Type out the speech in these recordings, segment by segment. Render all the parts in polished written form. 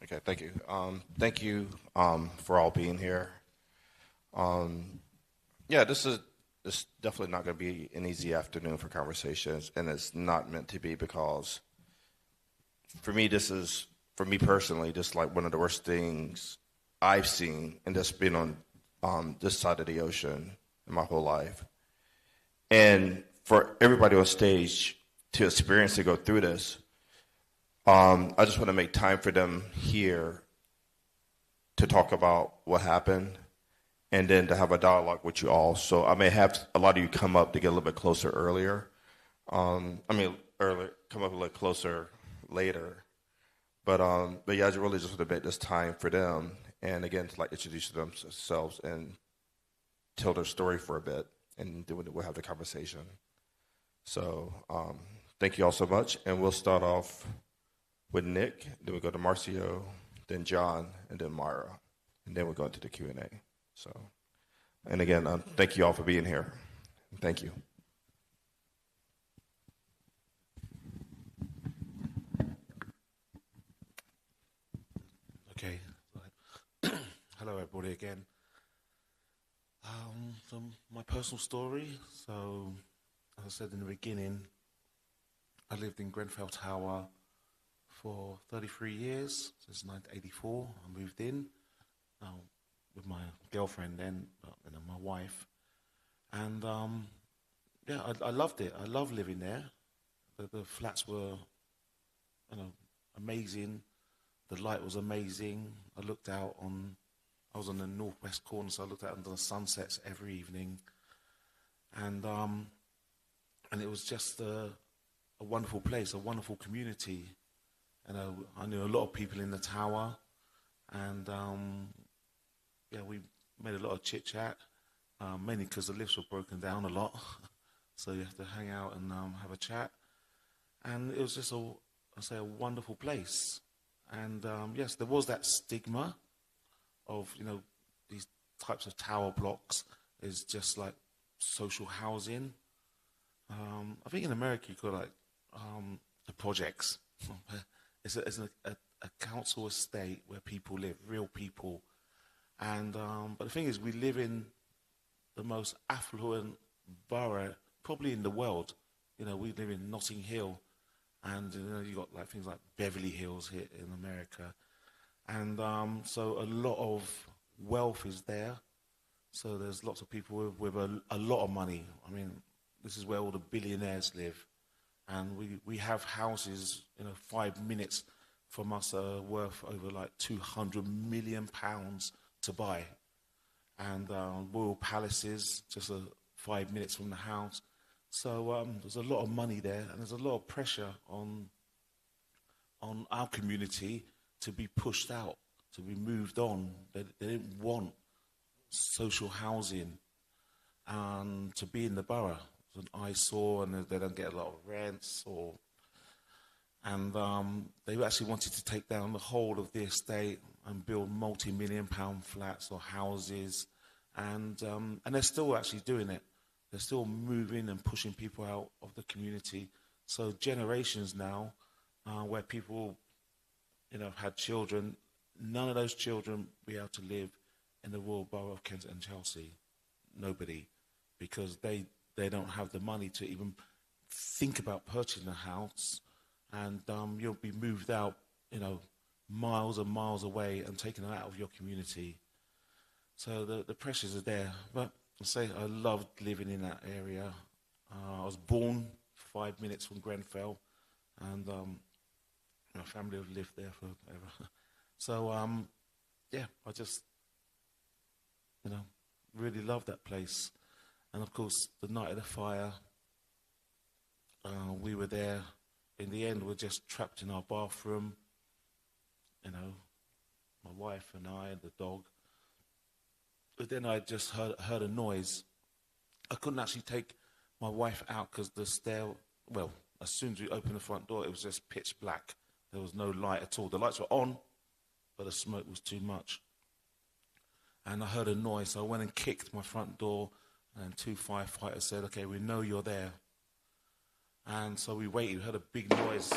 Okay, thank you. Thank you for all being here. Yeah, this is definitely not going to be an easy afternoon for conversations, and it's not meant to be because, for me, for me personally, just like one of the worst things I've seen, and just been on this side of the ocean in my whole life. And for everybody on stage to experience and go through this, I just want to make time for them here to talk about what happened and then to have a dialogue with you all. So I may have a lot of you come up to get a little bit closer earlier. Come up a little closer later. But yeah, I really just want to make this time for them. And again, to like introduce themselves and tell their story for a bit. And then we'll have the conversation. So thank you all so much. And we'll start off with Nick, then we go to Marcio, then John, and then Moyra, and then we'll go into the Q&A. So, and again, thank you all for being here. Thank you. Okay. Hello, everybody again. So my personal story. So, as I said in the beginning, I lived in Grenfell Tower for 33 years, since 1984. I moved in with my girlfriend then, and then my wife. And yeah, I loved it. I loved living there. The flats were, amazing. The light was amazing. I was on the northwest corner, so I looked out on the sunsets every evening. And it was just a wonderful place, a wonderful community. And I knew a lot of people in the tower, and yeah, we made a lot of chit chat, mainly because the lifts were broken down a lot, so you have to hang out and have a chat. And it was just a wonderful place. And yes, there was that stigma of these types of tower blocks is just like social housing. I think in America you call it like the projects. It's a council estate where people live, real people. And but the thing is, we live in the most affluent borough probably in the world. We live in Notting Hill, and you got like things like Beverly Hills here in America. And so a lot of wealth is there. So there's lots of people with a lot of money. I mean, this is where all the billionaires live. And we have houses, 5 minutes from us worth over like £200 million to buy. And royal palaces, just 5 minutes from the house. So there's a lot of money there, and there's a lot of pressure on our community to be pushed out, to be moved on. They didn't want social housing and to be in the borough. It's an eyesore, and they don't get a lot of rents, and they actually wanted to take down the whole of the estate and build multi-million-pound flats or houses, and they're still actually doing it. They're still moving and pushing people out of the community. So generations now, where people, have had children, none of those children be able to live in the Royal Borough of Kensington and Chelsea. Nobody, because they they don't have the money to even think about purchasing a house, and you'll be moved out, miles and miles away and taken out of your community. So the pressures are there. But I say I loved living in that area. I was born 5 minutes from Grenfell, and my family have lived there forever. So yeah, I just really love that place. And of course, the night of the fire, we were there. In the end, we're just trapped in our bathroom. My wife and I and the dog. But then I just heard a noise. I couldn't actually take my wife out because as soon as we opened the front door, it was just pitch black. There was no light at all. The lights were on, but the smoke was too much. And I heard a noise, so I went and kicked my front door, and 2 firefighters said, "Okay, we know you're there." And so we waited, heard a big noise,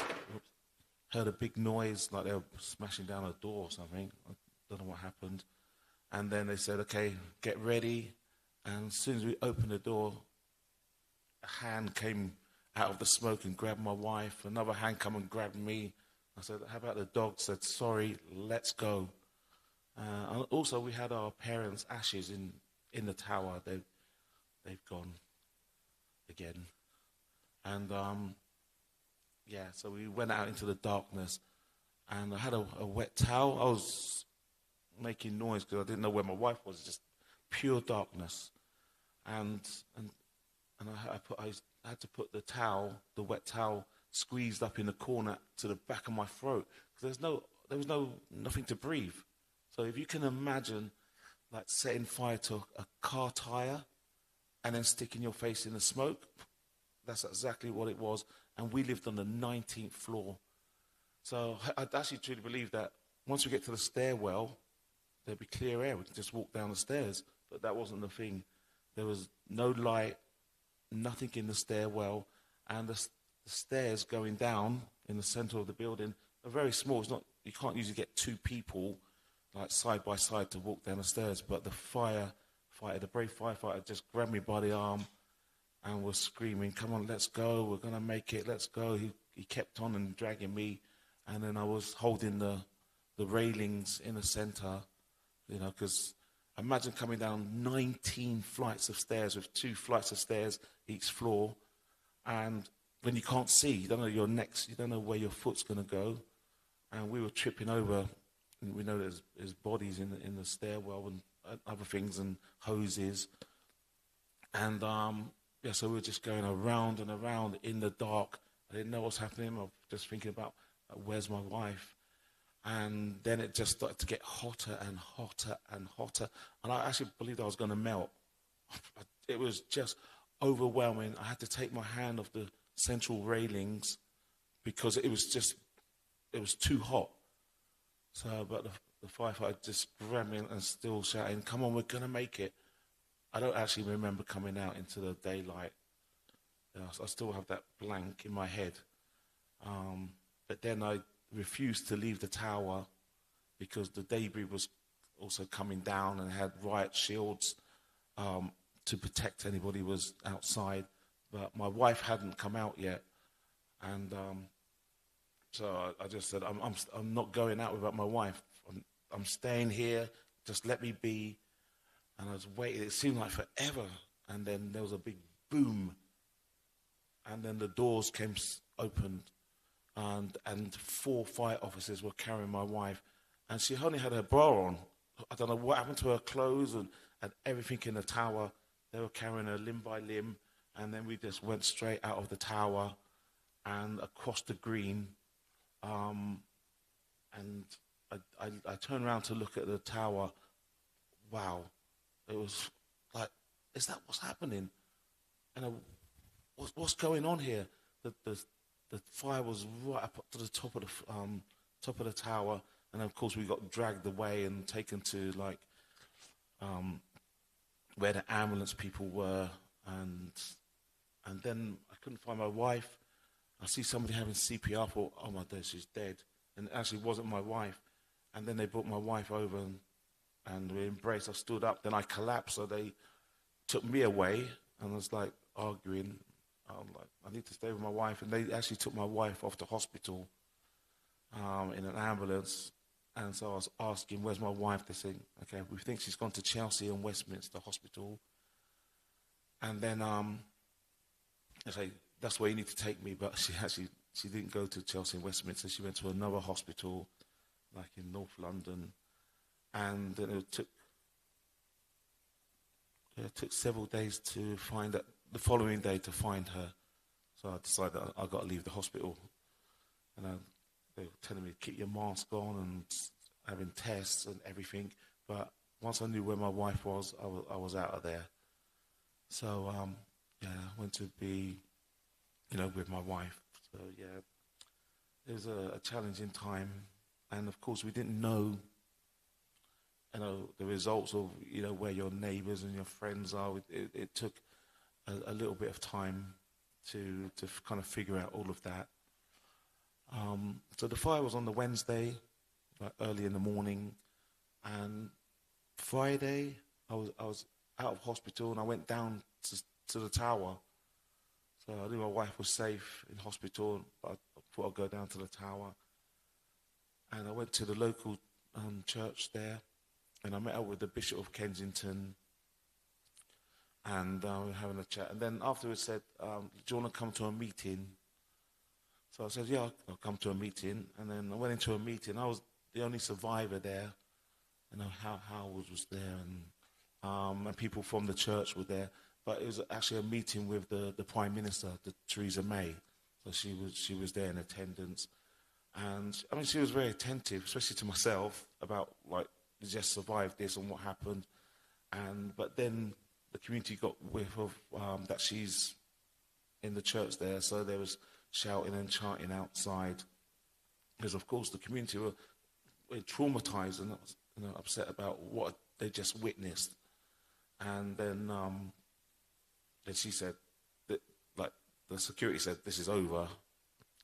like they were smashing down a door or something. I don't know what happened. And then they said, "Okay, get ready." And as soon as we opened the door, a hand came out of the smoke and grabbed my wife. Another hand come and grabbed me. I said, "How about the dog?" Said, "Sorry, let's go." And also, we had our parents' ashes in the tower. They've gone again. And so we went out into the darkness, and I had a wet towel. I was making noise because I didn't know where my wife was. Just pure darkness, and I had to put the wet towel, squeezed up in the corner to the back of my throat because there was nothing to breathe. So if you can imagine, like setting fire to a car tire, and then sticking your face in the smoke, that's exactly what it was. And we lived on the 19th floor. So I actually truly believe that once we get to the stairwell, there'd be clear air. We could just walk down the stairs. But that wasn't the thing. There was no light, nothing in the stairwell. And the stairs going down in the center of the building are very small. You can't usually get 2 people like side by side to walk down the stairs. But the brave firefighter just grabbed me by the arm and was screaming, "Come on, let's go. We're going to make it. Let's go." He kept on and dragging me. And then I was holding the railings in the center, because imagine coming down 19 flights of stairs with 2 flights of stairs each floor. And when you can't see, you don't know your next, you don't know where your foot's going to go. And we were tripping over, and we know there's bodies in the stairwell and other things and hoses. And so we were just going around and around in the dark. I didn't know what's happening. I was just thinking about where's my wife. And then it just started to get hotter and hotter and hotter. And I actually believed I was going to melt. It was just overwhelming. I had to take my hand off the central railings because it was too hot. So, but the firefighter just grabbed me and still shouting, "Come on, we're going to make it." I don't actually remember coming out into the daylight. I still have that blank in my head. But then I refused to leave the tower because the debris was also coming down and had riot shields to protect anybody who was outside. But my wife hadn't come out yet. And so I just said, I'm not going out without my wife. I'm staying here. Just let me be. And I was waiting. It seemed like forever. And then there was a big boom. And then the doors came opened. And 4 fire officers were carrying my wife. And she only had her bra on. I don't know what happened to her clothes and everything in the tower. They were carrying her limb by limb. And then we just went straight out of the tower and across the green. And I turned around to look at the tower. Wow. It was like, is that what's happening? And what's going on here? The fire was right up to the top of the tower, and of course we got dragged away and taken to where the ambulance people were, and then I couldn't find my wife. I see somebody having CPR. I thought, oh my God, she's dead, and it actually wasn't my wife. And then they brought my wife over and we embraced. I stood up, then I collapsed, so they took me away, and I was like arguing. I'm like, I need to stay with my wife, and they actually took my wife off to hospital in an ambulance. And so I was asking, where's my wife? They said, okay, we think she's gone to Chelsea and Westminster Hospital. And then I say, that's where you need to take me. But she didn't go to Chelsea and Westminster. She went to another hospital, like in North London. And then it took several days to find that, the following day to find her. So I decided I got to leave the hospital. And they were telling me to keep your mask on and having tests and everything. But once I knew where my wife was, I was out of there. So, I went to be, with my wife. So, yeah, it was a challenging time. And, of course, we didn't know, the results of, where your neighbours and your friends are. It took a little bit of time to kind of figure out all of that. So the fire was on the Wednesday, like early in the morning, and Friday I was out of hospital and I went down to the tower. So I knew my wife was safe in hospital, but I thought I'd go down to the tower. And I went to the local church there, and I met up with the Bishop of Kensington, and we were having a chat. And then afterwards said, do you want to come to a meeting? So I said, yeah, I'll come to a meeting. And then I went into a meeting. I was the only survivor there. Howard was there, and people from the church were there. But it was actually a meeting with the Prime Minister, Theresa May. So she was there in attendance. And, she was very attentive, especially to myself, about, just survived this and what happened. But then the community got whiff of that she's in the church there, so there was shouting and chanting outside, because of course the community were traumatized and upset about what they just witnessed. And then she said that, the security said, this is over,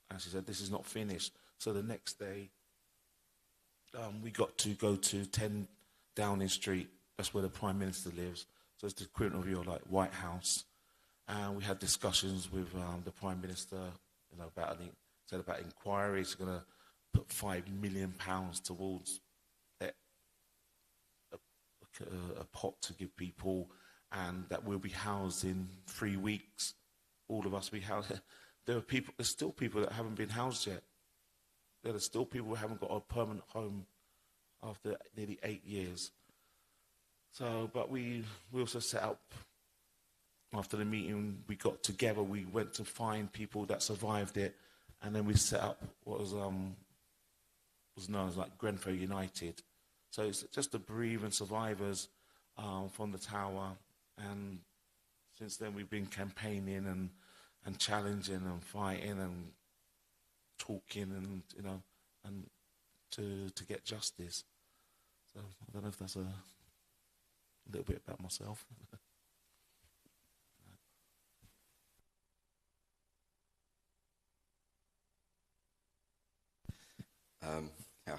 and she said, this is not finished. So the next day we got to go to 10 Downing Street. That's where the Prime Minister lives, so it's the equivalent of your White House. And we had discussions with the Prime Minister, about inquiries. Going to put £5 million towards a pot to give people, and that we'll be housed in 3 weeks. All of us will be housed. There's still people that haven't been housed yet. There's still people who haven't got a permanent home after nearly 8 years. So, but we also set up. After the meeting, we got together. We went to find people that survived it, and then we set up what was known as Grenfell United. So it's just the bereaved survivors from the tower. And since then, we've been campaigning and challenging and fighting and talking and to get justice. So I don't know if that's a little bit about myself.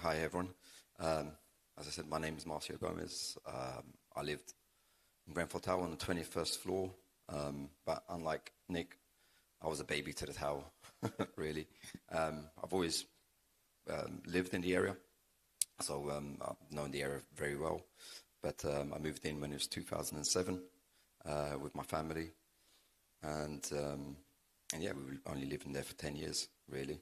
Hi everyone. As I said, my name is Marcio Gomes. I lived in Grenfell Tower on the 21st floor, but unlike Nick, I was a baby to the tower, really. I've always lived in the area, so I've known the area very well. But I moved in when it was 2007 with my family, and yeah, we were only living there for 10 years, really.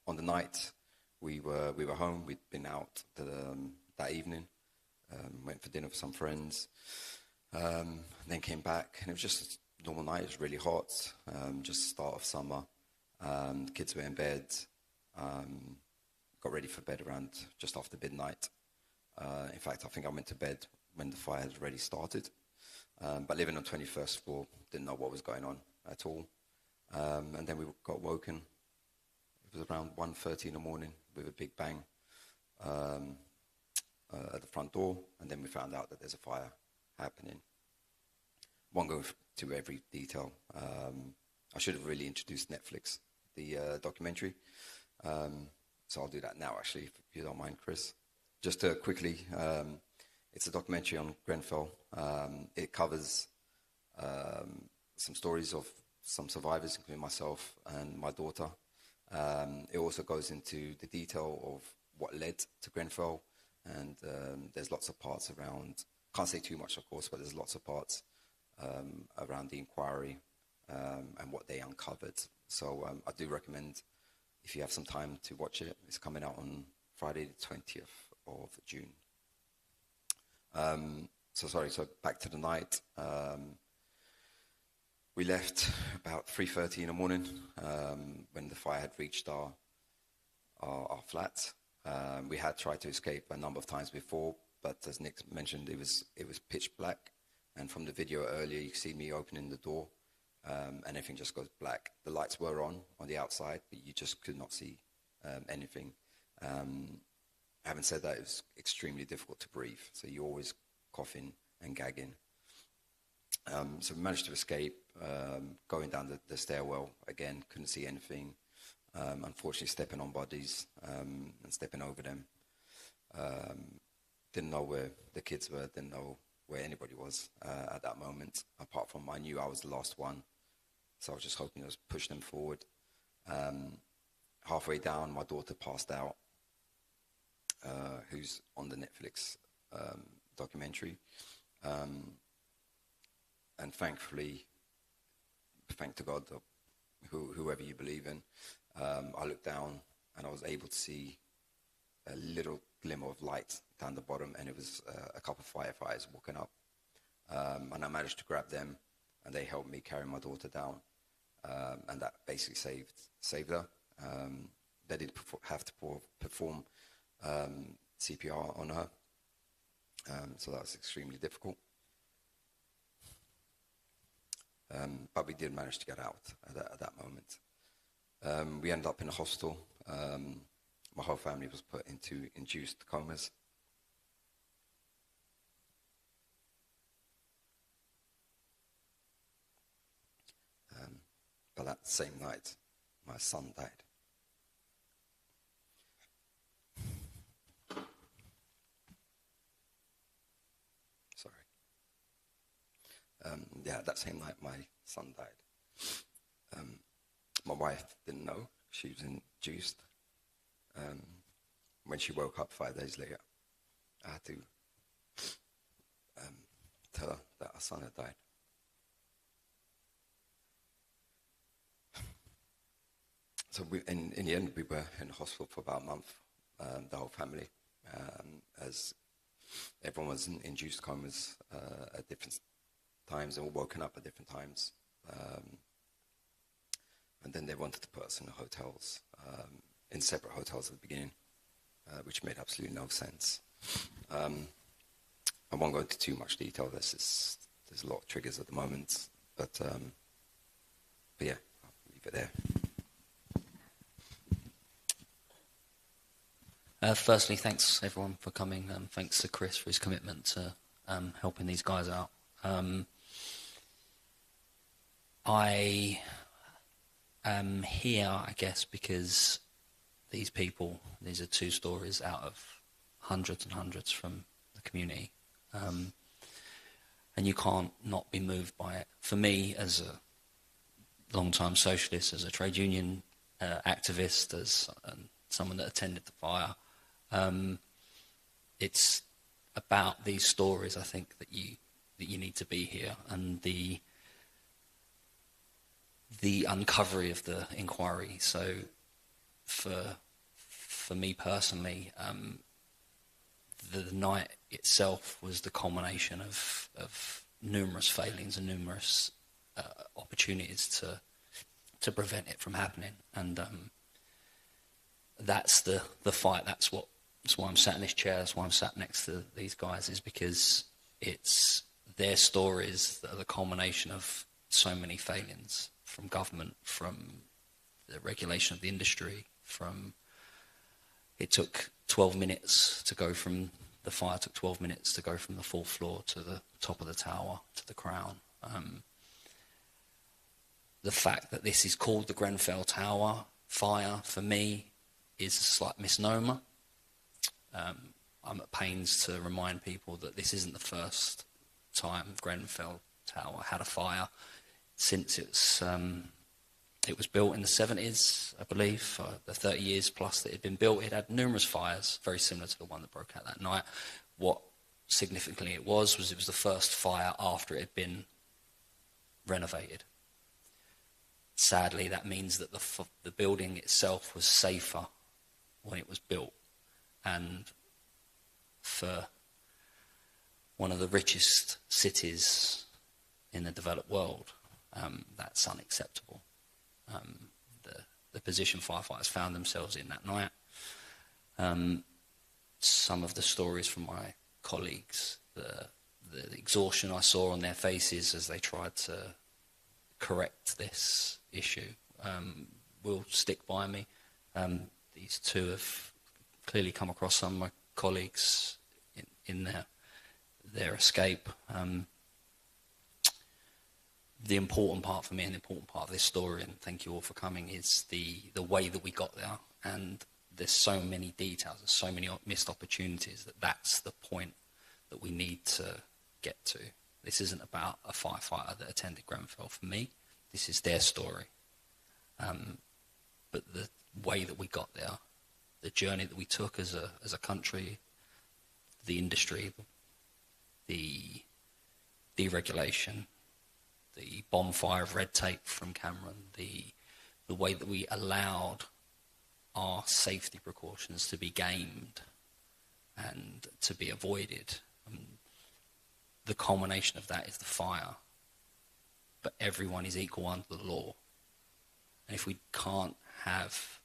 On the night we were home, we'd been out that evening, went for dinner with some friends, then came back, and it was just a normal night. It was really hot, just the start of summer. The kids were in bed, got ready for bed around just after midnight. In fact, I think I went to bed when the fire had already started. But living on 21st floor, didn't know what was going on at all. And then we got woken. It was around 1:30 in the morning with a big bang at the front door, and then we found out that there's a fire happening. Won't go to every detail. I should have really introduced Netflix, the documentary. So I'll do that now, actually, if you don't mind, Chris. Just quickly, it's a documentary on Grenfell. It covers some stories of some survivors, including myself and my daughter. It also goes into the detail of what led to Grenfell, and there's lots of parts around, can't say too much of course, but there's lots of parts around the inquiry and what they uncovered. So I do recommend, if you have some time, to watch it. It's coming out on Friday the 20th of June. So back to the night. We left about 3:30 in the morning when the fire had reached our flat. We had tried to escape a number of times before, but as Nick mentioned, it was pitch black. And from the video earlier, you can see me opening the door, and everything just goes black. The lights were on the outside, but you just could not see anything. Having said that, it was extremely difficult to breathe, so you're always coughing and gagging. So we managed to escape, going down the stairwell. Again, couldn't see anything. Unfortunately, stepping on bodies and stepping over them. Didn't know where the kids were, didn't know where anybody was at that moment, apart from I knew I was the last one. So I was just hoping to push them forward. Halfway down, my daughter passed out, who's on the Netflix documentary. And thankfully, thank to God, whoever you believe in, I looked down and I was able to see a little glimmer of light down the bottom, and it was a couple of firefighters walking up. And I managed to grab them, and they helped me carry my daughter down. And that basically saved her. They did have to perform CPR on her. So that was extremely difficult. But we did manage to get out at that moment. We ended up in a hostel. My whole family was put into induced comas. But that same night, my son died. Sorry. That same night, my son died. My wife didn't know she was induced. When she woke up 5 days later, I had to tell her that our son had died. So in the end, we were in the hospital for about a month, the whole family, as everyone was in induced comas at different times and were woken up at different times. And then they wanted to put us in hotels, in separate hotels at the beginning, which made absolutely no sense. I won't go into too much detail. There's a lot of triggers at the moment, but yeah, I'll leave it there. Firstly, thanks everyone for coming. Thanks to Chris for his commitment to helping these guys out. I am here, I guess, because these are two stories out of hundreds and hundreds from the community. And you can't not be moved by it. For me, as a long-time socialist, as a trade union activist, as someone that attended the fire, it's about these stories, I think, that you need to be here, and the uncovery of the inquiry. So for me personally, the night itself was the culmination of numerous failings and numerous opportunities to prevent it from happening, and that's the fight. That's why I'm sat in this chair. That's why I'm sat next to these guys, is because it's their stories that are the culmination of so many failings from government, from the regulation of the industry, it took 12 minutes to go from the fire, took 12 minutes to go from the fourth floor to the top of the tower, to the Crown. The fact that this is called the Grenfell Tower fire, for me, is a slight misnomer. I'm at pains to remind people that this isn't the first time Grenfell tower had a fire since it was built in the 70s, I believe, for the 30 years plus that it had been built. It had numerous fires, very similar to the one that broke out that night. What significantly it was the first fire after it had been renovated. Sadly, that means that the building itself was safer when it was built. And for one of the richest cities in the developed world, that's unacceptable. The position firefighters found themselves in that night. Some of the stories from my colleagues, the exhaustion I saw on their faces as they tried to correct this issue, will stick by me. These two have clearly come across some of my colleagues in their escape. The important part for me, and the important part of this story, and thank you all for coming, is the way that we got there. And there's so many details, there's so many missed opportunities that's the point that we need to get to. This isn't about a firefighter that attended Grenfell. For me, this is their story. But the way that we got there, the journey that we took as a country, the industry, the deregulation, the bonfire of red tape from Cameron, the way that we allowed our safety precautions to be gamed and to be avoided. The culmination of that is the fire. But everyone is equal under the law. And if we can't have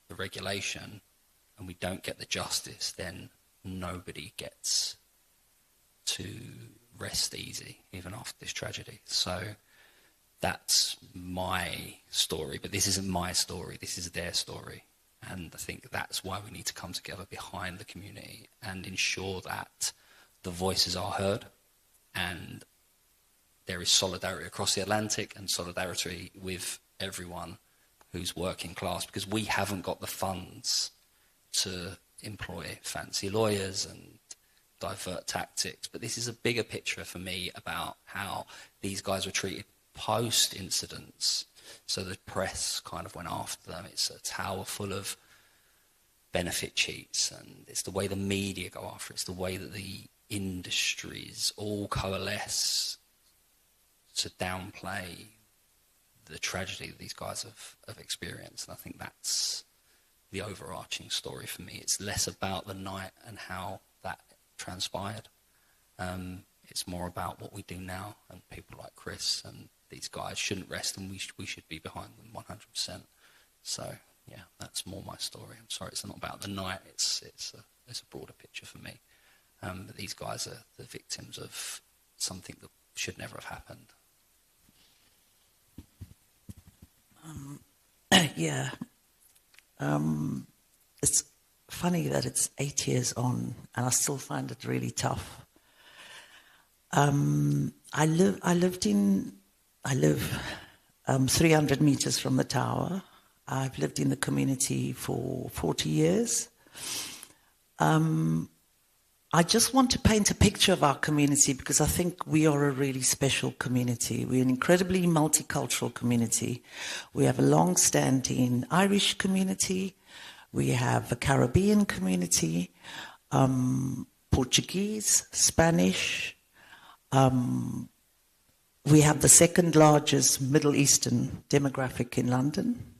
the regulation and we don't get the justice, then nobody gets to rest easy, even after this tragedy. So that's my story, but this isn't my story, this is their story. And I think that's why we need to come together behind the community and ensure that the voices are heard and there is solidarity across the Atlantic and solidarity with everyone who's working class, because we haven't got the funds to employ fancy lawyers and divert tactics. But this is a bigger picture for me about how these guys were treated post-incidents. So the press kind of went after them. It's a tower full of benefit cheats, and it's the way the media go after it. It's the way that the industries all coalesce to downplay the tragedy that these guys have experienced. And I think that's the overarching story for me. It's less about the night and how that transpired. It's more about what we do now, and people like Chris and these guys shouldn't rest, and we should be behind them 100%. So yeah, that's more my story. I'm sorry, it's not about the night. It's a broader picture for me. But these guys are the victims of something that should never have happened. Yeah. It's funny that it's 8 years on and I still find it really tough. I live 300 meters from the tower. I've lived in the community for 40 years. I just want to paint a picture of our community because I think we are a really special community. We're an incredibly multicultural community. We have a long-standing Irish community. We have a Caribbean community, Portuguese, Spanish. We have the second largest Middle Eastern demographic in London.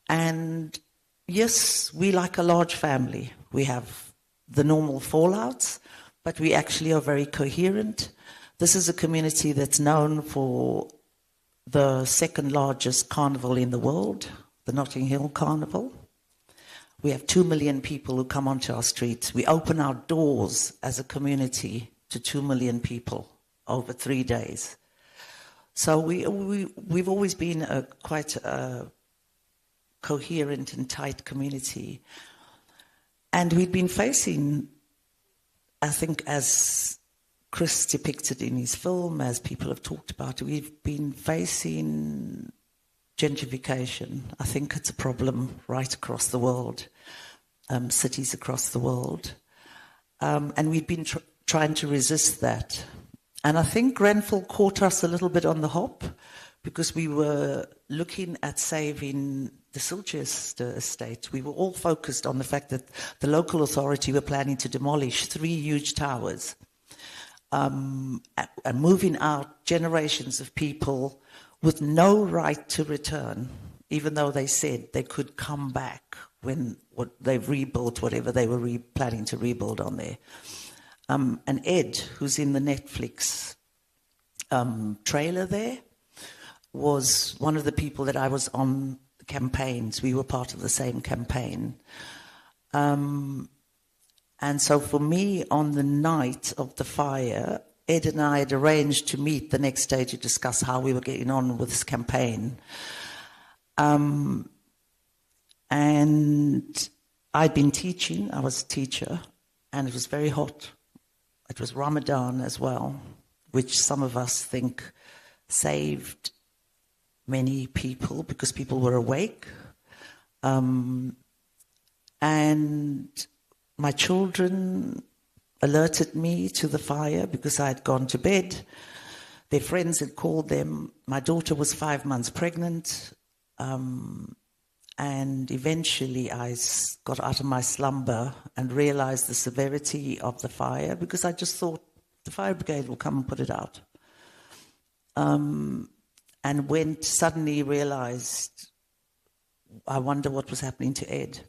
And yes, we like a large family. We have the normal fallouts, but we actually are very coherent. This is a community that's known for the second largest carnival in the world, the Notting Hill Carnival. We have 2 million people who come onto our streets. We open our doors as a community to 2 million people over 3 days. So we've always been quite a coherent and tight community. And we'd been facing, I think, as Chris depicted in his film, as people have talked about, we've been facing gentrification. I think it's a problem right across the world, cities across the world. And we've been trying to resist that. And I think Grenfell caught us a little bit on the hop because we were looking at saving the Silchester estate. We were all focused on the fact that the local authority were planning to demolish 3 huge towers and moving out generations of people with no right to return, even though they said they could come back when they've rebuilt whatever they were planning to rebuild on there. And Ed, who's in the Netflix trailer there, was one of the people that I was on the campaigns. We were part of the same campaign. And so for me, on the night of the fire, Ed and I had arranged to meet the next day to discuss how we were getting on with this campaign. And I'd been teaching, I was a teacher, and it was very hot. It was Ramadan as well, which some of us think saved many people because people were awake. And my children alerted me to the fire because I had gone to bed. Their friends had called them. My daughter was 5 months pregnant. And eventually I got out of my slumber and realized the severity of the fire because I just thought the fire brigade will come and put it out. And went suddenly realized, I wonder what was happening to Ed.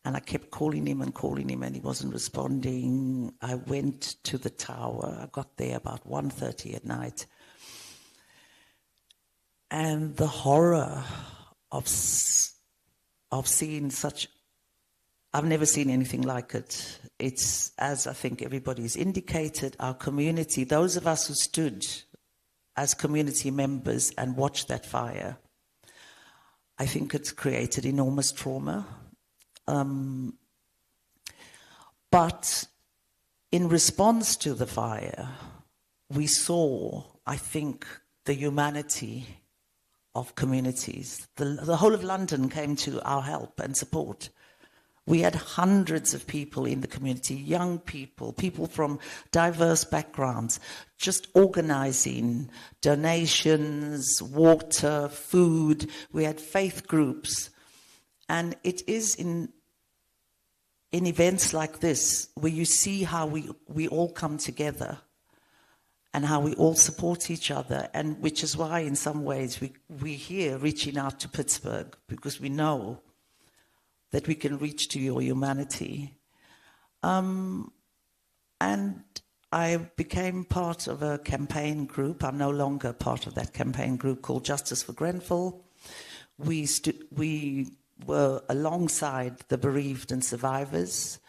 And I kept calling him and he wasn't responding. I went to the tower. I got there about 1:30 at night. And the horror of seeing such, I've never seen anything like it. It's, as I think everybody's indicated, our community, those of us who stood as community members and watched that fire, I think it's created enormous trauma. But in response to the fire, we saw, I think, the humanity of communities. The whole of London came to our help and support. We had hundreds of people in the community, young people, people from diverse backgrounds, just organizing donations, water, food. We had faith groups. And it is in events like this where you see how we all come together and how we all support each other, and which is why in some ways we're here reaching out to Pittsburgh, because we know that we can reach to your humanity. And I became part of a campaign group. I'm no longer part of that campaign group called Justice for Grenfell. We were alongside the bereaved and survivors.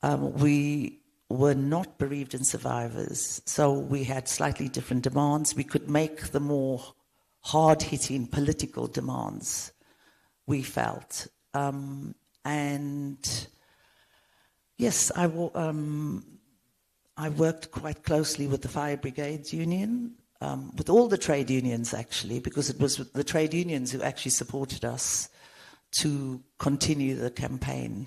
We were not bereaved and survivors, so we had slightly different demands. We could make the more hard-hitting political demands, we felt. And yes, I worked quite closely with the Fire Brigades Union, with all the trade unions actually, because it was the trade unions who actually supported us to continue the campaign.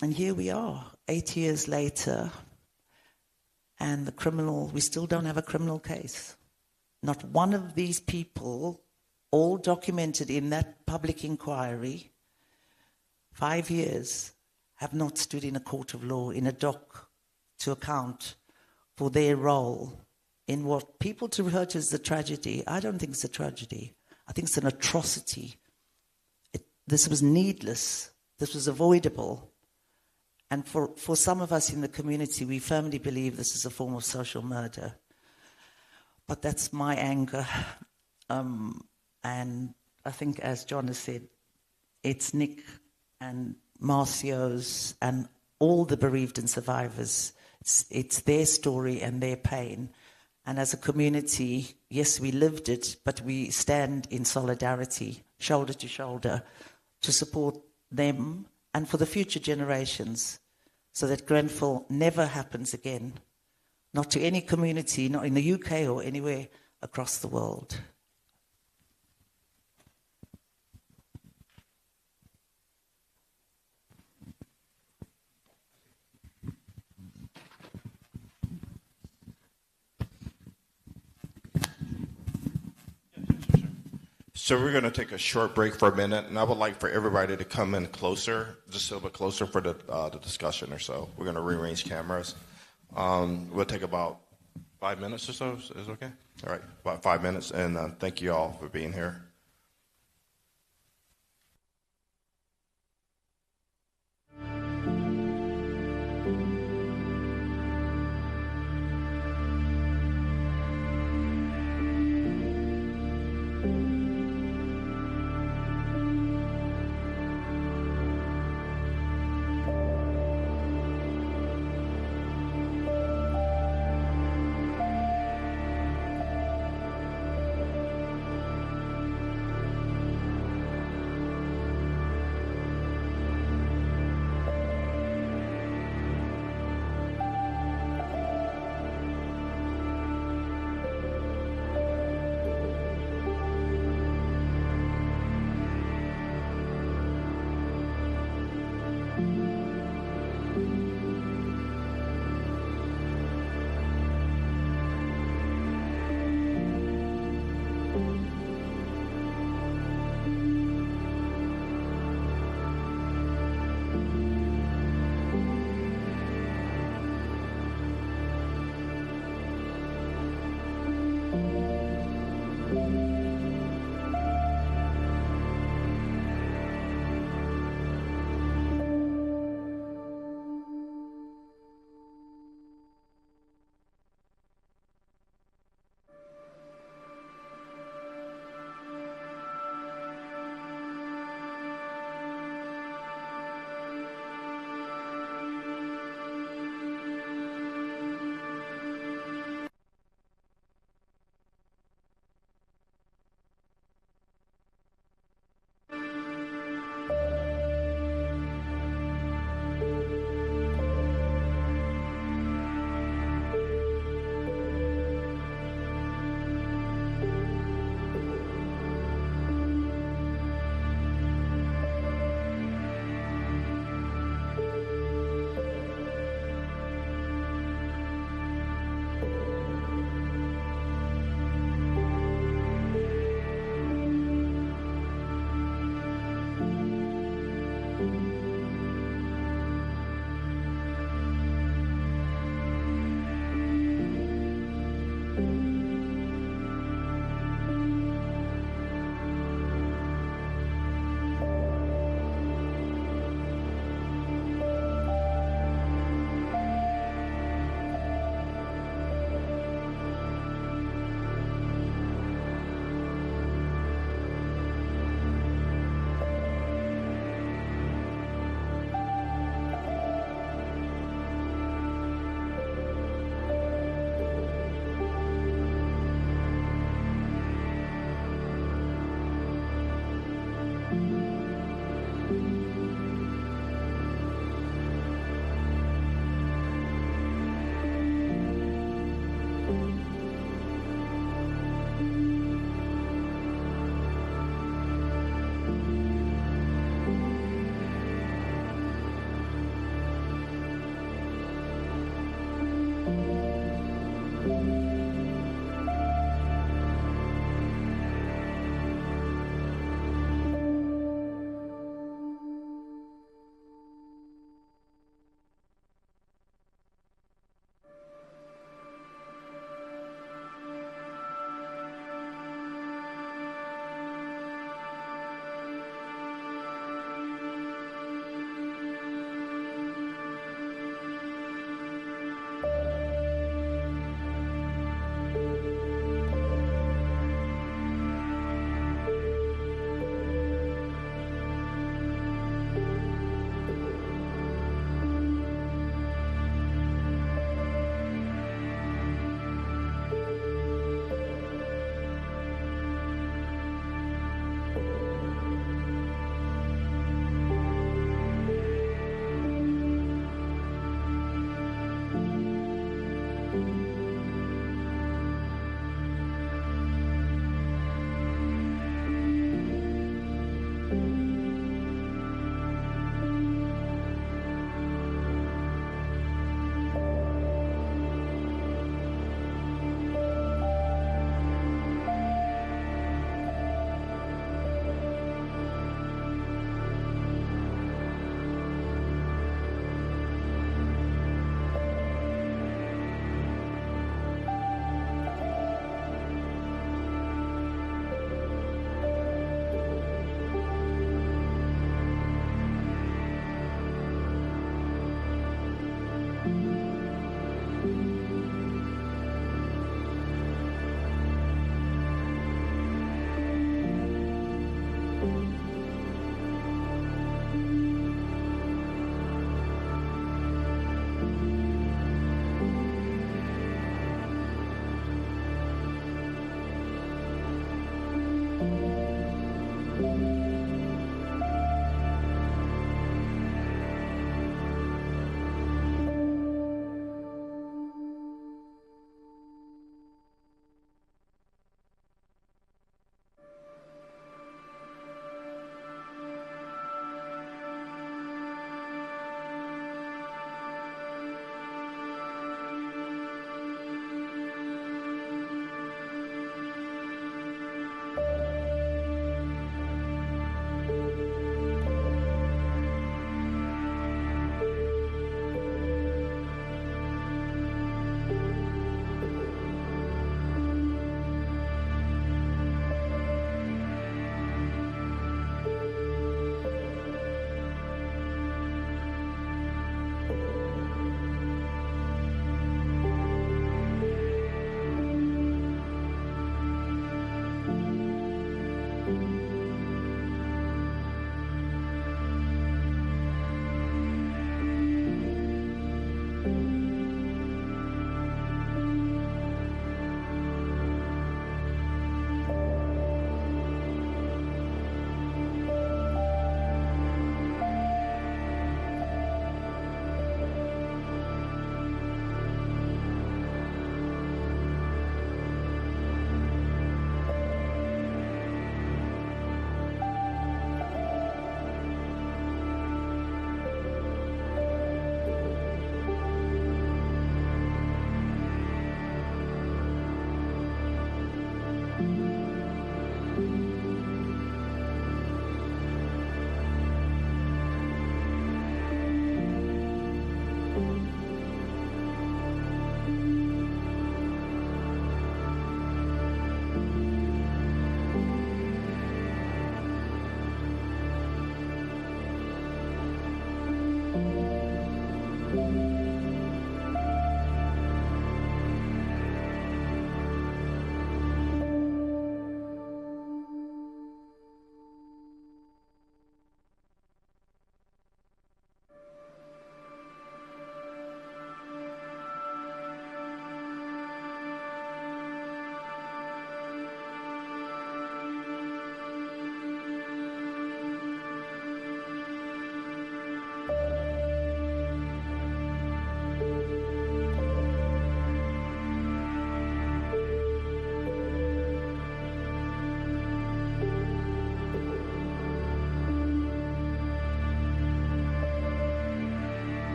And here we are, 8 years later, and we still don't have a criminal case. Not one of these people, all documented in that public inquiry, 5 years, have not stood in a court of law, in a dock, to account for their role in what people to refer to as a tragedy. I don't think it's a tragedy. I think it's an atrocity. This was needless. This was avoidable. And for some of us in the community, we firmly believe this is a form of social murder. But that's my anger. And I think, as John has said, it's Nick and Marcio's and all the bereaved and survivors. It's their story and their pain. And as a community, yes, we lived it, but we stand in solidarity, shoulder to shoulder, to support them and for the future generations, so that Grenfell never happens again. Not to any community, not in the UK or anywhere across the world. So we're going to take a short break for a minute, and I would like for everybody to come in closer, just a little bit closer for the discussion or so. We're going to rearrange cameras. We'll take about 5 minutes or so. Is it okay? All right, about 5 minutes, and thank you all for being here.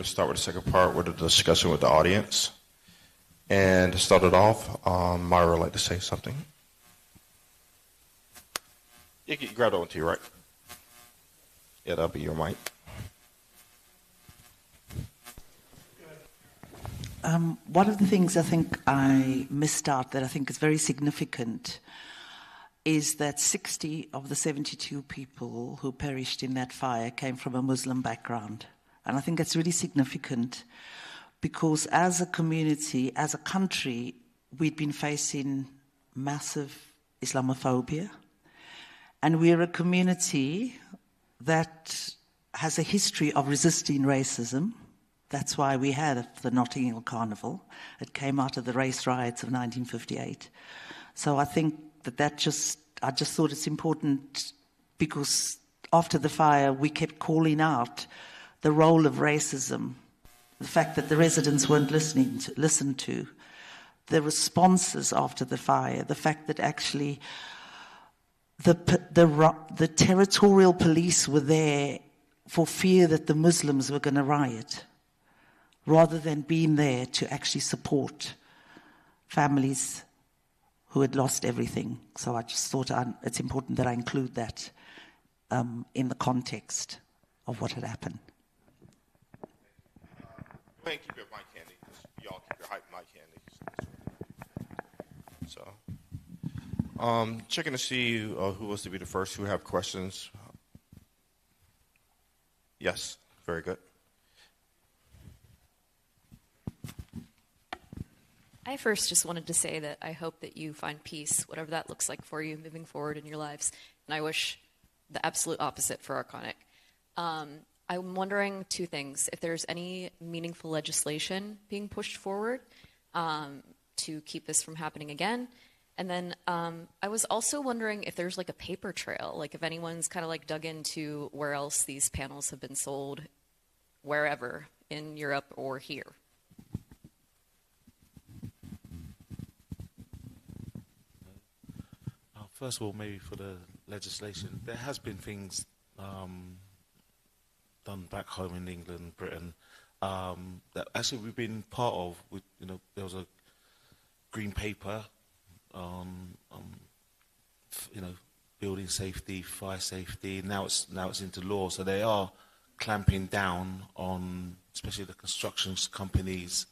going to start with the second part with a discussion with the audience. And to start it off, Moyra would like to say something. You can grab that one to you, right? Yeah, that'll be your mic. One of the things I think I missed out that I think is very significant is that 60 of the 72 people who perished in that fire came from a Muslim background. And I think it's really significant because as a community, as a country, we'd been facing massive Islamophobia. And we're a community that has a history of resisting racism. That's why we had the Notting Hill Carnival. It came out of the race riots of 1958. So I think I just thought it's important because after the fire, we kept calling out the role of racism, the fact that the residents weren't listened to, the responses after the fire, the fact that actually the territorial police were there for fear that the Muslims were going to riot, rather than being there to actually support families who had lost everything. So I just thought it's important that I include that in the context of what had happened. Go ahead and keep your mic handy. Y'all keep your hype mic handy. So, checking to see who wants to be the first who have questions. Yes, very good. I first just wanted to say that I hope that you find peace, whatever that looks like for you moving forward in your lives. And I wish the absolute opposite for Arconic. I'm wondering two things. If there's any meaningful legislation being pushed forward to keep this from happening again. And then I was also wondering if there's like a paper trail, like if anyone's kind of like dug into where else these panels have been sold, wherever in Europe or here. First of all, maybe for the legislation, there has been things done back home in England, Britain, that actually we've been part of. There was a green paper on building safety, fire safety. Now it's into law, so they are clamping down on, especially the construction companies.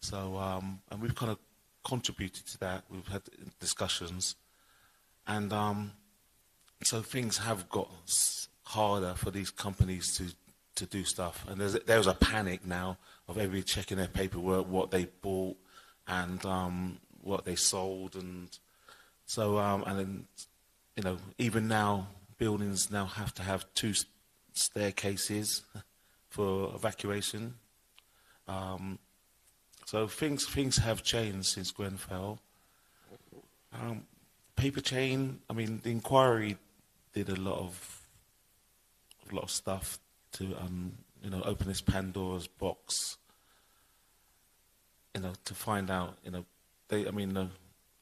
So and we've kind of contributed to that. We've had discussions. And so things have got harder for these companies to do stuff. And there's a panic now of everybody checking their paperwork, what they bought and what they sold. And so, and then, even now, buildings now have to have 2 staircases for evacuation. So things have changed since Grenfell. Paper chain, the inquiry did a lot of stuff to open this Pandora's box, to find out, the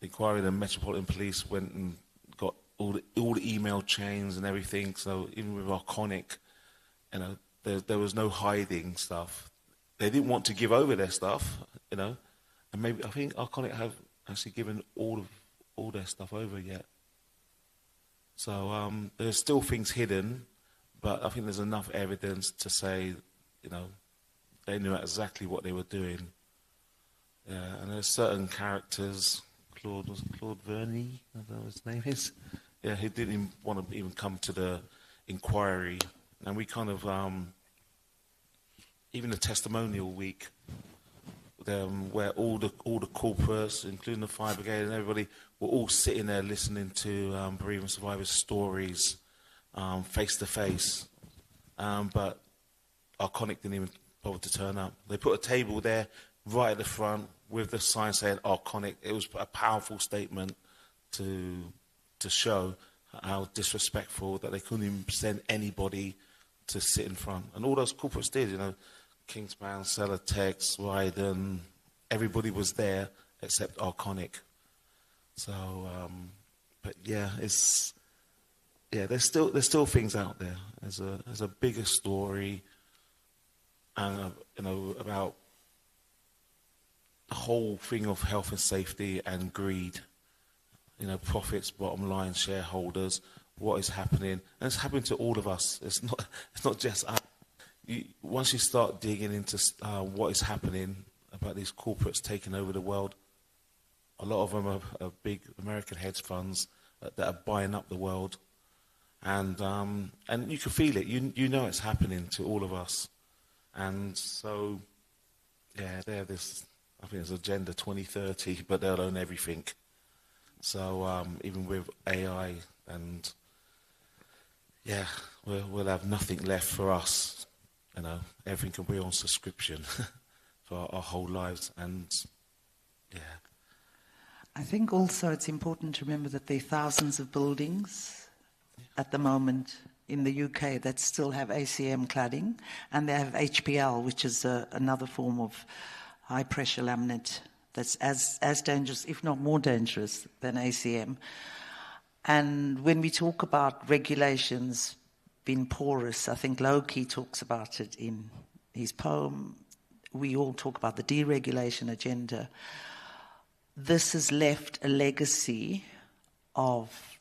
inquiry, the Metropolitan Police went and got all the email chains and everything. So even with Arconic, there was no hiding stuff. They didn't want to give over their stuff, and maybe I think Arconic have actually given all their stuff over yet. So there's still things hidden, but I think there's enough evidence to say, they knew exactly what they were doing. Yeah, and there's certain characters, Claude Verney, I don't know what his name is. Yeah, he didn't want to even come to the inquiry, and we kind of, even the testimonial week, where all the corporates, including the fire brigade and everybody, were all sitting there listening to bereavement survivors' stories face to face. But Arconic didn't even bother to turn up. They put a table there right at the front with the sign saying Arconic. It was a powerful statement to show how disrespectful that they couldn't even send anybody to sit in front. And all those corporates did, Kingspan, Celotex, Ryden, everybody was there except Arconic. So, but yeah, there's still things out there. There's a bigger story, and about the whole thing of health and safety and greed, profits, bottom line, shareholders, what is happening, and it's happening to all of us. It's not just us. Once you start digging into what is happening about these corporates taking over the world, a lot of them are big American hedge funds that are buying up the world, and you can feel it. You know it's happening to all of us, and so yeah, I think it's Agenda 2030, but they'll own everything. So even with AI and we'll have nothing left for us. Everything can be on subscription for our whole lives, and yeah. I think also it's important to remember that there are thousands of buildings at the moment in the UK that still have ACM cladding, and they have HPL, which is another form of high-pressure laminate that's as dangerous, if not more dangerous, than ACM. And when we talk about regulations being porous, I think Loki talks about it in his poem. We all talk about the deregulation agenda. This has left a legacy of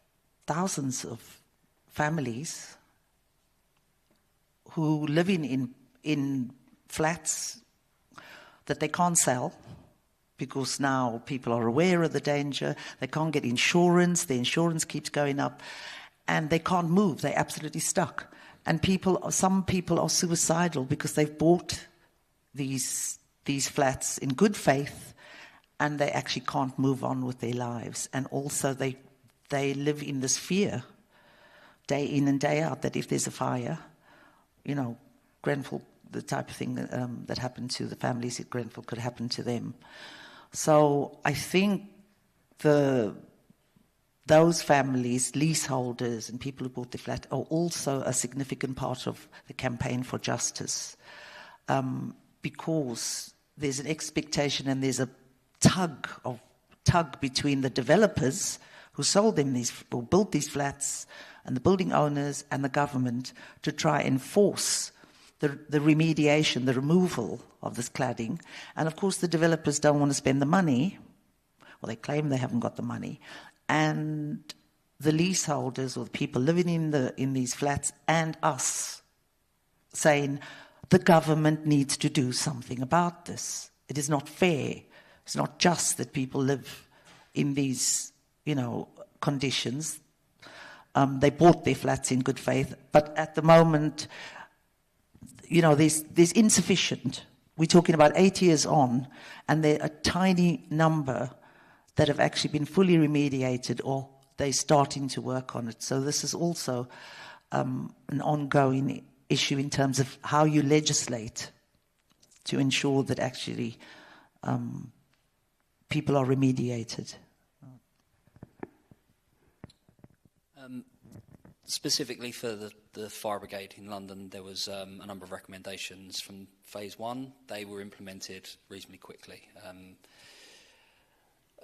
thousands of families who live in flats that they can't sell because now people are aware of the danger. They can't get insurance. The insurance keeps going up. And they can't move. They're absolutely stuck. And some people are suicidal because they've bought these flats in good faith, and they actually can't move on with their lives. And also they live in this fear, day in and day out, that if there's a fire, Grenfell, the type of thing that happened to the families at Grenfell could happen to them. So I think those families, leaseholders and people who bought the flat are also a significant part of the campaign for justice, because there's an expectation and there's a tug between the developers who sold them or built these flats and the building owners and the government to try and force the remediation, the removal of this cladding. And of course the developers don't want to spend the money. Well, they claim they haven't got the money. And the leaseholders or the people living in these flats and us saying the government needs to do something about this. It is not fair. It's not just that people live in these, conditions. They bought their flats in good faith, but at the moment, there's insufficient. We're talking about 8 years on, and there are a tiny number that have actually been fully remediated, or they're starting to work on it. So this is also an ongoing issue in terms of how you legislate to ensure that actually people are remediated. Specifically for the fire brigade in London, there was a number of recommendations from phase one. They were implemented reasonably quickly.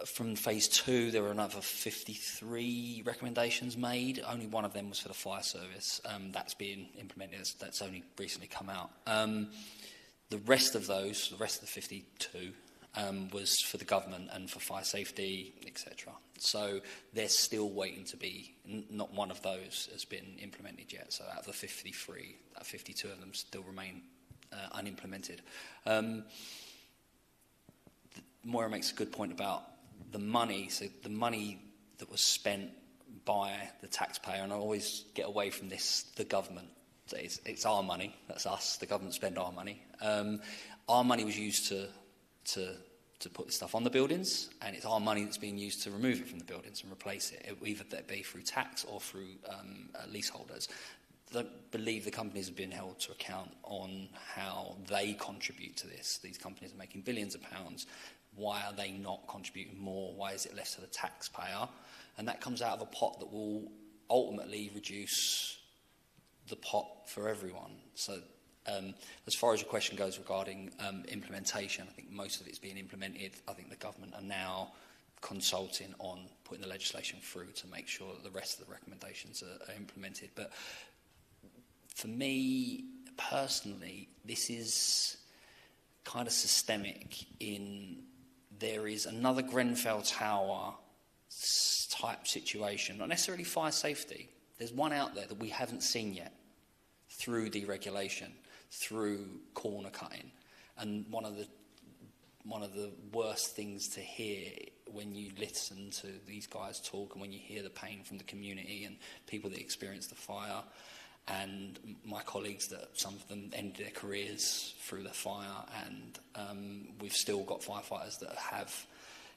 From phase two, there were another 53 recommendations made. Only one of them was for the fire service. That's being implemented. That's only recently come out. The rest of the 52, was for the government and for fire safety, etc. So they're still waiting to be, not one of those has been implemented yet. So out of the 53, 52 of them still remain unimplemented. Moyra makes a good point about the money. So the money that was spent by the taxpayer, and I always get away from this, the government. So it's our money, that's us, the government spend our money. Our money was used to put the stuff on the buildings, and it's our money that's being used to remove it from the buildings and replace it, either that be through tax or through leaseholders. I don't believe the companies have been held to account on how they contribute to this. These companies are making billions of pounds. Why are they not contributing more? Why is it left to the taxpayer? And that comes out of a pot that will ultimately reduce the pot for everyone. So as far as your question goes regarding implementation, I think most of it's being implemented. I think the government are now consulting on putting the legislation through to make sure that the rest of the recommendations are implemented. But for me, personally, this is kind of systemic in there is another Grenfell Tower type situation, not necessarily fire safety. There's one out there that we haven't seen yet through deregulation, through corner cutting. And one of the worst things to hear when you listen to these guys talk and when you hear the pain from the community and people that experience the fire, and my colleagues that some of them ended their careers through the fire, and we've still got firefighters that have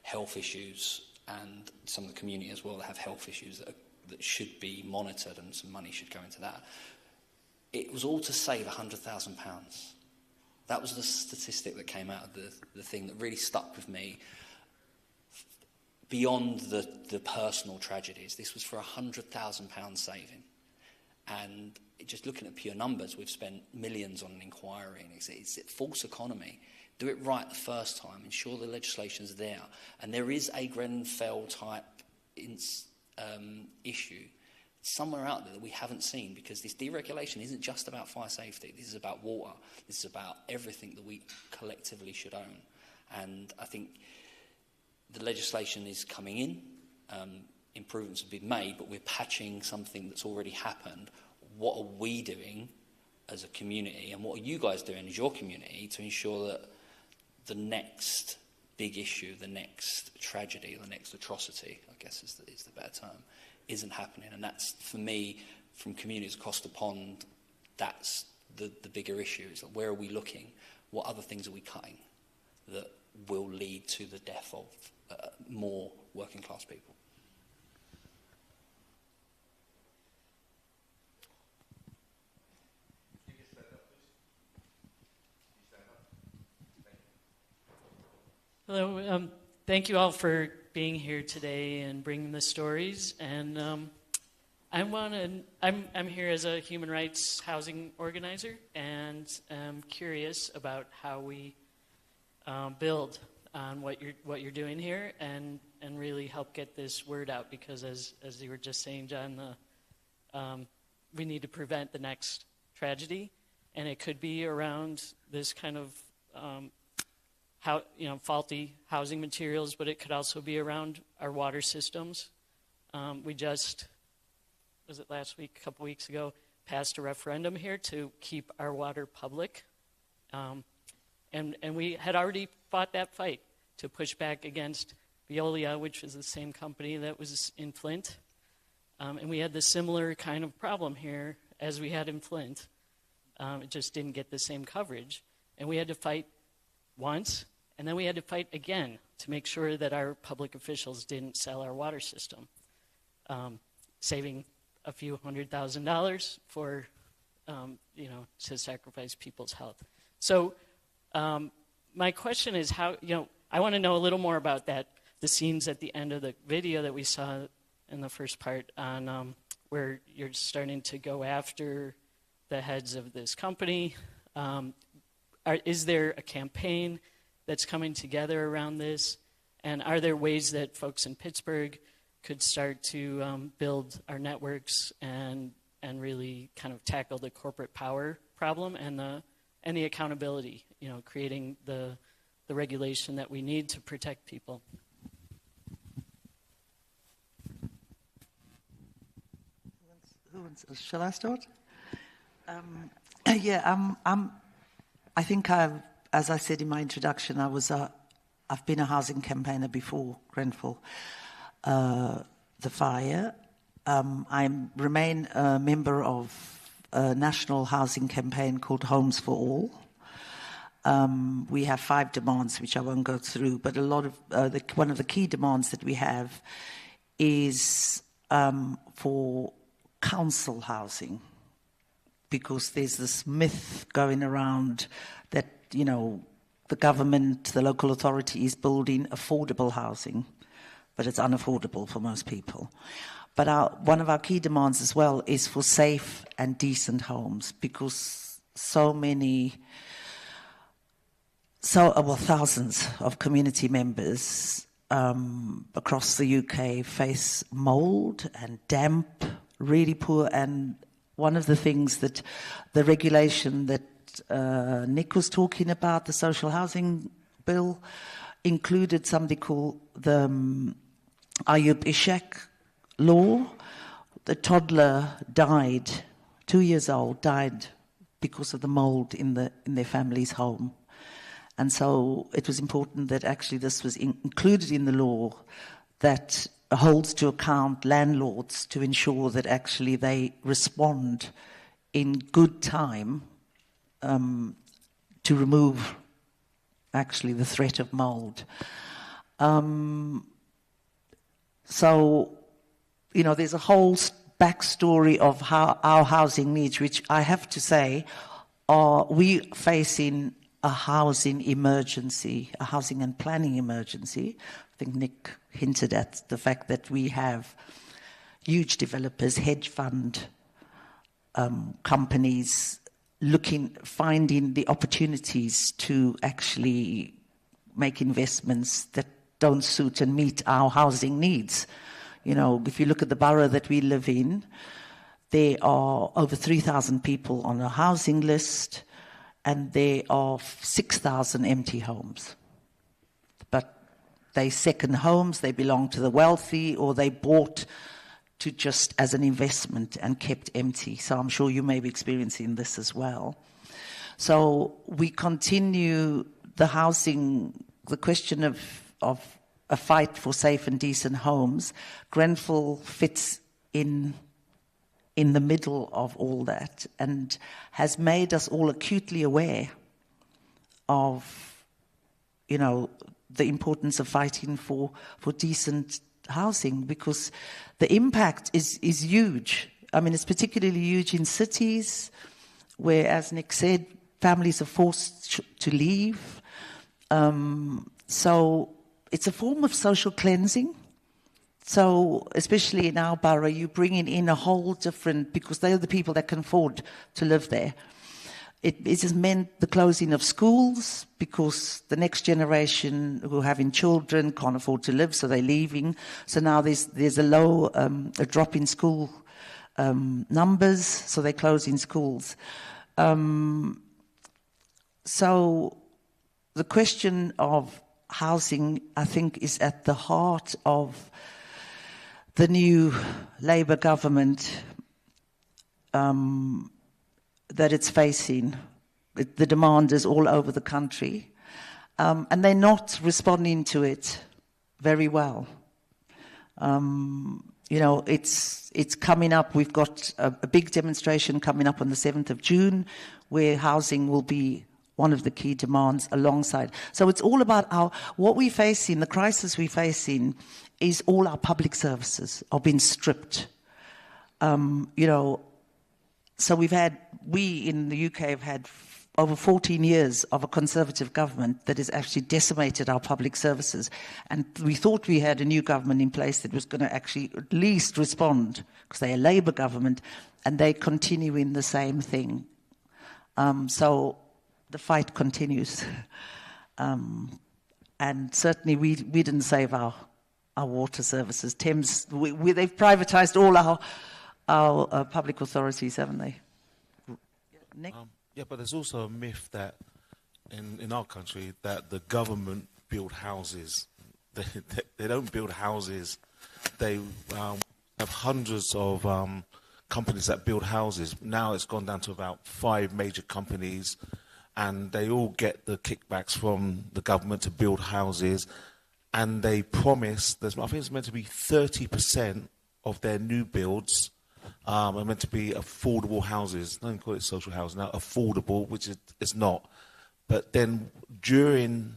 health issues, and some of the community as well that have health issues that should be monitored, and some money should go into that. It was all to save £100,000. That was the statistic that came out of the thing that really stuck with me. Beyond the personal tragedies, this was for £100,000 saving. And just looking at pure numbers, we've spent millions on an inquiry, and it's a false economy. Do it right the first time, ensure the legislation's there. And there is a Grenfell type issue somewhere out there that we haven't seen, because this deregulation isn't just about fire safety. This is about water. This is about everything that we collectively should own. And I think the legislation is coming in. Improvements have been made, but we're patching something that's already happened. What are we doing as a community, and what are you guys doing as your community to ensure that the next big issue, the next tragedy, the next atrocity, I guess is the better term, isn't happening? And that's, for me, from communities across the pond, that's the bigger issue. Is like, where are we looking? What other things are we cutting that will lead to the death of more working class people? Hello, thank you all for being here today and bringing the stories. And I'm here as a human rights housing organizer, and I'm curious about how we build on what you're doing here and really help get this word out. Because as you were just saying, John, we need to prevent the next tragedy, and it could be around this kind of faulty housing materials, but it could also be around our water systems. We just, was it last week, a couple weeks ago, passed a referendum here to keep our water public. And we had already fought that fight to push back against Veolia, which was the same company that was in Flint. And we had the similar kind of problem here as we had in Flint. It just didn't get the same coverage. And we had to fight once, and then we had to fight again to make sure that our public officials didn't sell our water system, saving a few $100,000 for, to sacrifice people's health. So my question is how, I want to know a little more about that, the scenes at the end of the video that we saw in the first part on where you're starting to go after the heads of this company. Is there a campaign that's coming together around this? And are there ways that folks in Pittsburgh could start to build our networks and really kind of tackle the corporate power problem and the accountability, creating the regulation that we need to protect people? Shall I start? I think as I said in my introduction, I've been a housing campaigner before Grenfell, the fire. I remain a member of a national housing campaign called Homes for All. We have 5 demands, which I won't go through, but a lot of one of the key demands that we have is for council housing, because there's this myth going around that, the government, the local authority is building affordable housing, but it's unaffordable for most people. But one of our key demands as well is for safe and decent homes, because thousands of community members across the UK face mold and damp, really poor and one of the things that the regulation that Nick was talking about, the social housing bill, included something called the Ayub Ishak law. The toddler died, 2 years old, died because of the mold in their family's home. And so it was important that actually this was included in the law that holds to account landlords to ensure that actually they respond in good time to remove actually the threat of mold. So, you know, there's a whole backstory of how our housing needs, which I have to say, we facing a housing emergency, a housing and planning emergency. I think Nick hinted at the fact that we have huge developers, hedge fund companies finding the opportunities to actually make investments that don't suit and meet our housing needs. You know, if you look at the borough that we live in, there are over 3,000 people on a housing list, and there are 6,000 empty homes. But they second homes, they belong to the wealthy, or they bought to just as an investment and kept empty. So I'm sure you may be experiencing this as well. So we continue the housing, the question of a fight for safe and decent homes. Grenfell fits in the middle of all that and has made us all acutely aware of, you know, the importance of fighting for decent housing, because the impact is huge. I mean, it's particularly huge in cities where, as Nick said, families are forced to leave. So it's a form of social cleansing. So especially in our borough, you're bringing in a whole different, because they're the people that can afford to live there. It has meant the closing of schools, because the next generation who are having children can't afford to live, so they're leaving. So now there's a drop in school numbers, so they're closing schools. So the question of housing, I think, is at the heart of the new Labour government that it's facing. The demand is all over the country, and they're not responding to it very well. You know, it's coming up. We've got a big demonstration coming up on the 7th of June, where housing will be one of the key demands alongside. So it's all about what we face in, the crisis we face in, is all our public services are being stripped. You know, so we in the UK have had over 14 years of a Conservative government that has actually decimated our public services. And we thought we had a new government in place that was going to actually at least respond, because they're a Labour government, and they continue in the same thing. So the fight continues. And certainly we didn't save our water services. Thames, they've privatised all our public authorities, haven't they? Nick? Yeah, but there's also a myth that in our country that the government build houses. They don't build houses. They have hundreds of companies that build houses. Now it's gone down to about 5 major companies, and they all get the kickbacks from the government to build houses. And they promise, I think it's meant to be 30% of their new builds are meant to be affordable houses. Don't call it social housing now, affordable, which it's not. But then during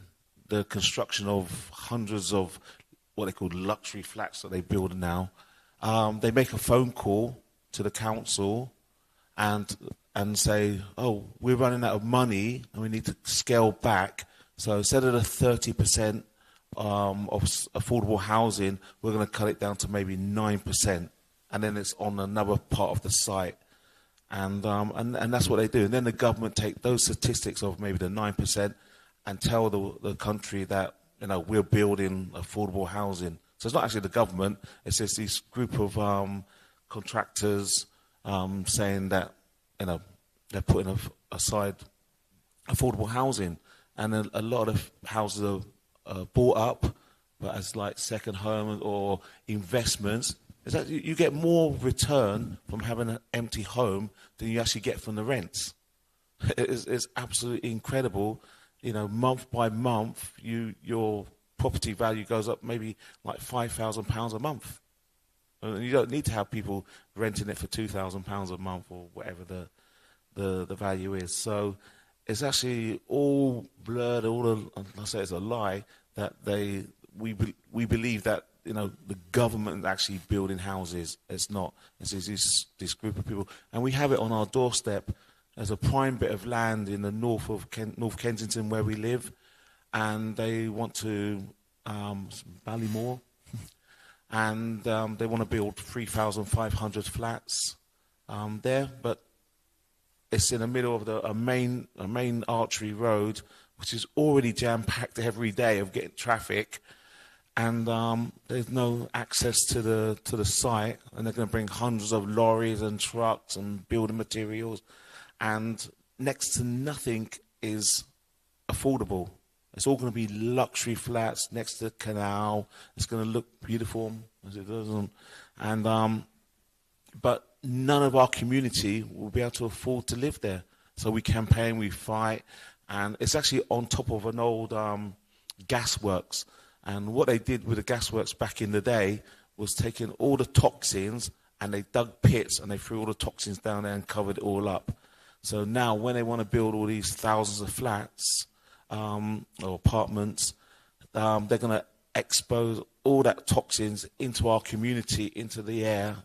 the construction of hundreds of what they call luxury flats that they build now, they make a phone call to the council and say, oh, we're running out of money and we need to scale back. So instead of the 30% of affordable housing, we're going to cut it down to maybe 9%. And then it's on another part of the site. And that's what they do. And then the government take those statistics of maybe the 9% and tell the country that, you know, we're building affordable housing. So it's not actually the government, it's just this group of contractors saying that, they're putting aside affordable housing, and a lot of houses are bought up, but as like second homes or investments, is that you get more return from having an empty home than you actually get from the rents. It's absolutely incredible. Month by month, your property value goes up maybe like £5,000 a month. And you don't need to have people renting it for £2,000 a month or whatever the value is. So it's actually all blurred. I say it's a lie that we believe that the government is actually building houses. It's not. It's this group of people, and we have it on our doorstep. There's a prime bit of land in the north of North Kensington where we live, and they want to Ballymore, and they want to build 3,500 flats there, but it's in the middle of a main artery road, which is already jam-packed every day of getting traffic, and there's no access to the site, and they're going to bring hundreds of lorries and trucks and building materials, and next to nothing is affordable. It's all going to be luxury flats next to the canal. It's going to look beautiful, as it doesn't, and but none of our community will be able to afford to live there. So we campaign, we fight, and it's actually on top of an old gasworks. And what they did with the gasworks back in the day was taking all the toxins, and they dug pits and they threw all the toxins down there and covered it all up. So now when they want to build all these thousands of flats or apartments, they're going to expose all that toxins into our community, into the air,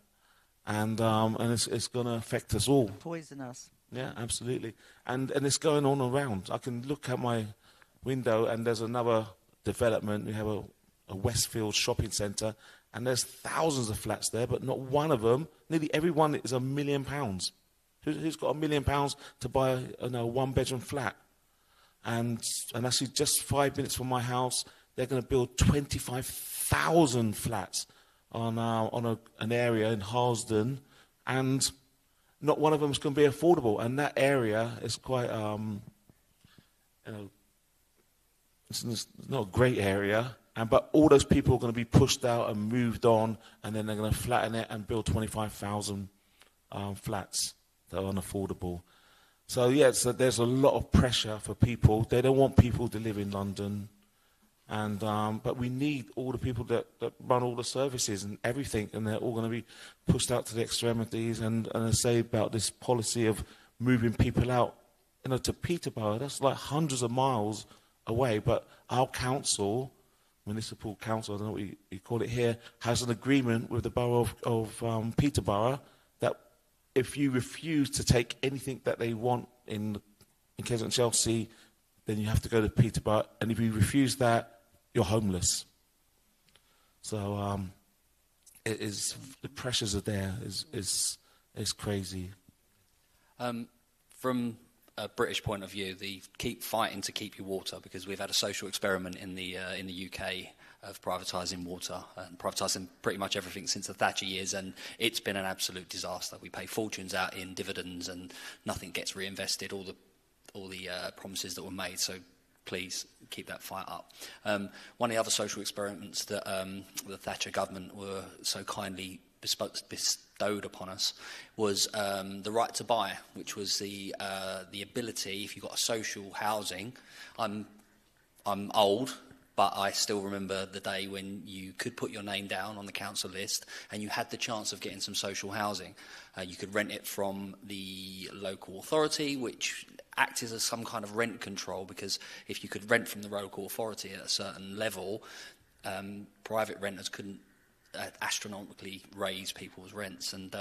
and it's going to affect us all. Poison us. Yeah, absolutely. And it's going on around. I can look out my window and there's another development. We have a Westfield shopping centre, and there's thousands of flats there, but not one of them, nearly every one is £1 million. Who's got £1 million to buy a one-bedroom flat? And actually just 5 minutes from my house, they're going to build 25,000 flats on an area in Harlesden, and not one of them is going to be affordable. And that area is quite, it's not a great area. But all those people are going to be pushed out and moved on, and then they're going to flatten it and build 25,000 flats that are unaffordable. So there's a lot of pressure for people. They don't want people to live in London, and but we need all the people that run all the services and everything, and they're all going to be pushed out to the extremities. And I say about this policy of moving people out, to Peterborough. That's like hundreds of miles away, but our council, municipal council, I don't know what you call it here, has an agreement with the borough of Peterborough that if you refuse to take anything that they want in Kensington Chelsea, then you have to go to Peterborough, and if you refuse that, you're homeless. So the pressures are there. Is crazy. From a British point of view, keep fighting to keep your water, because we've had a social experiment in the UK of privatising water and privatising pretty much everything since the Thatcher years, and it's been an absolute disaster. We pay fortunes out in dividends and nothing gets reinvested. All the promises that were made. So please keep that fight up. One of the other social experiments that the Thatcher government were so kindly bestowed upon us was the right to buy, which was the ability, if you got a social housing. I'm old, but I still remember the day when you could put your name down on the council list and you had the chance of getting some social housing. You could rent it from the local authority, which acted as some kind of rent control, because if you could rent from the local authority at a certain level, private renters couldn't astronomically raise people's rents. And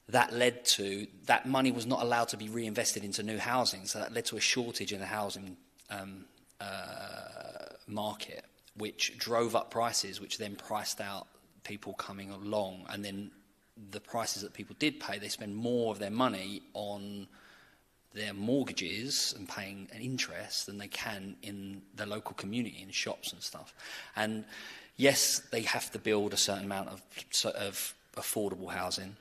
that led to, that money was not allowed to be reinvested into new housing, so that led to a shortage in the housing market, which drove up prices, which then priced out people coming along. And then the prices that people did pay, they spend more of their money on their mortgages and paying an interest than they can in the local community, in shops and stuff. And yes, they have to build a certain amount of affordable housing,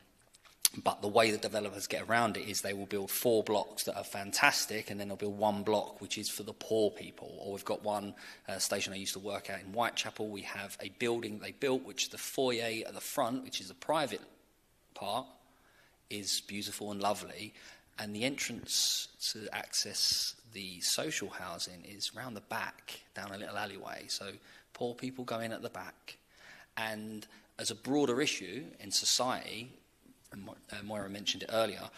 But the way that developers get around it is they will build 4 blocks that are fantastic, and then they'll build 1 block which is for the poor people. Or we've got one station I used to work at in Whitechapel. We have a building they built, which the foyer at the front, which is the private part, is beautiful and lovely. And the entrance to access the social housing is round the back, down a little alleyway. So poor people go in at the back. And as a broader issue in society, and Moyra mentioned it earlier,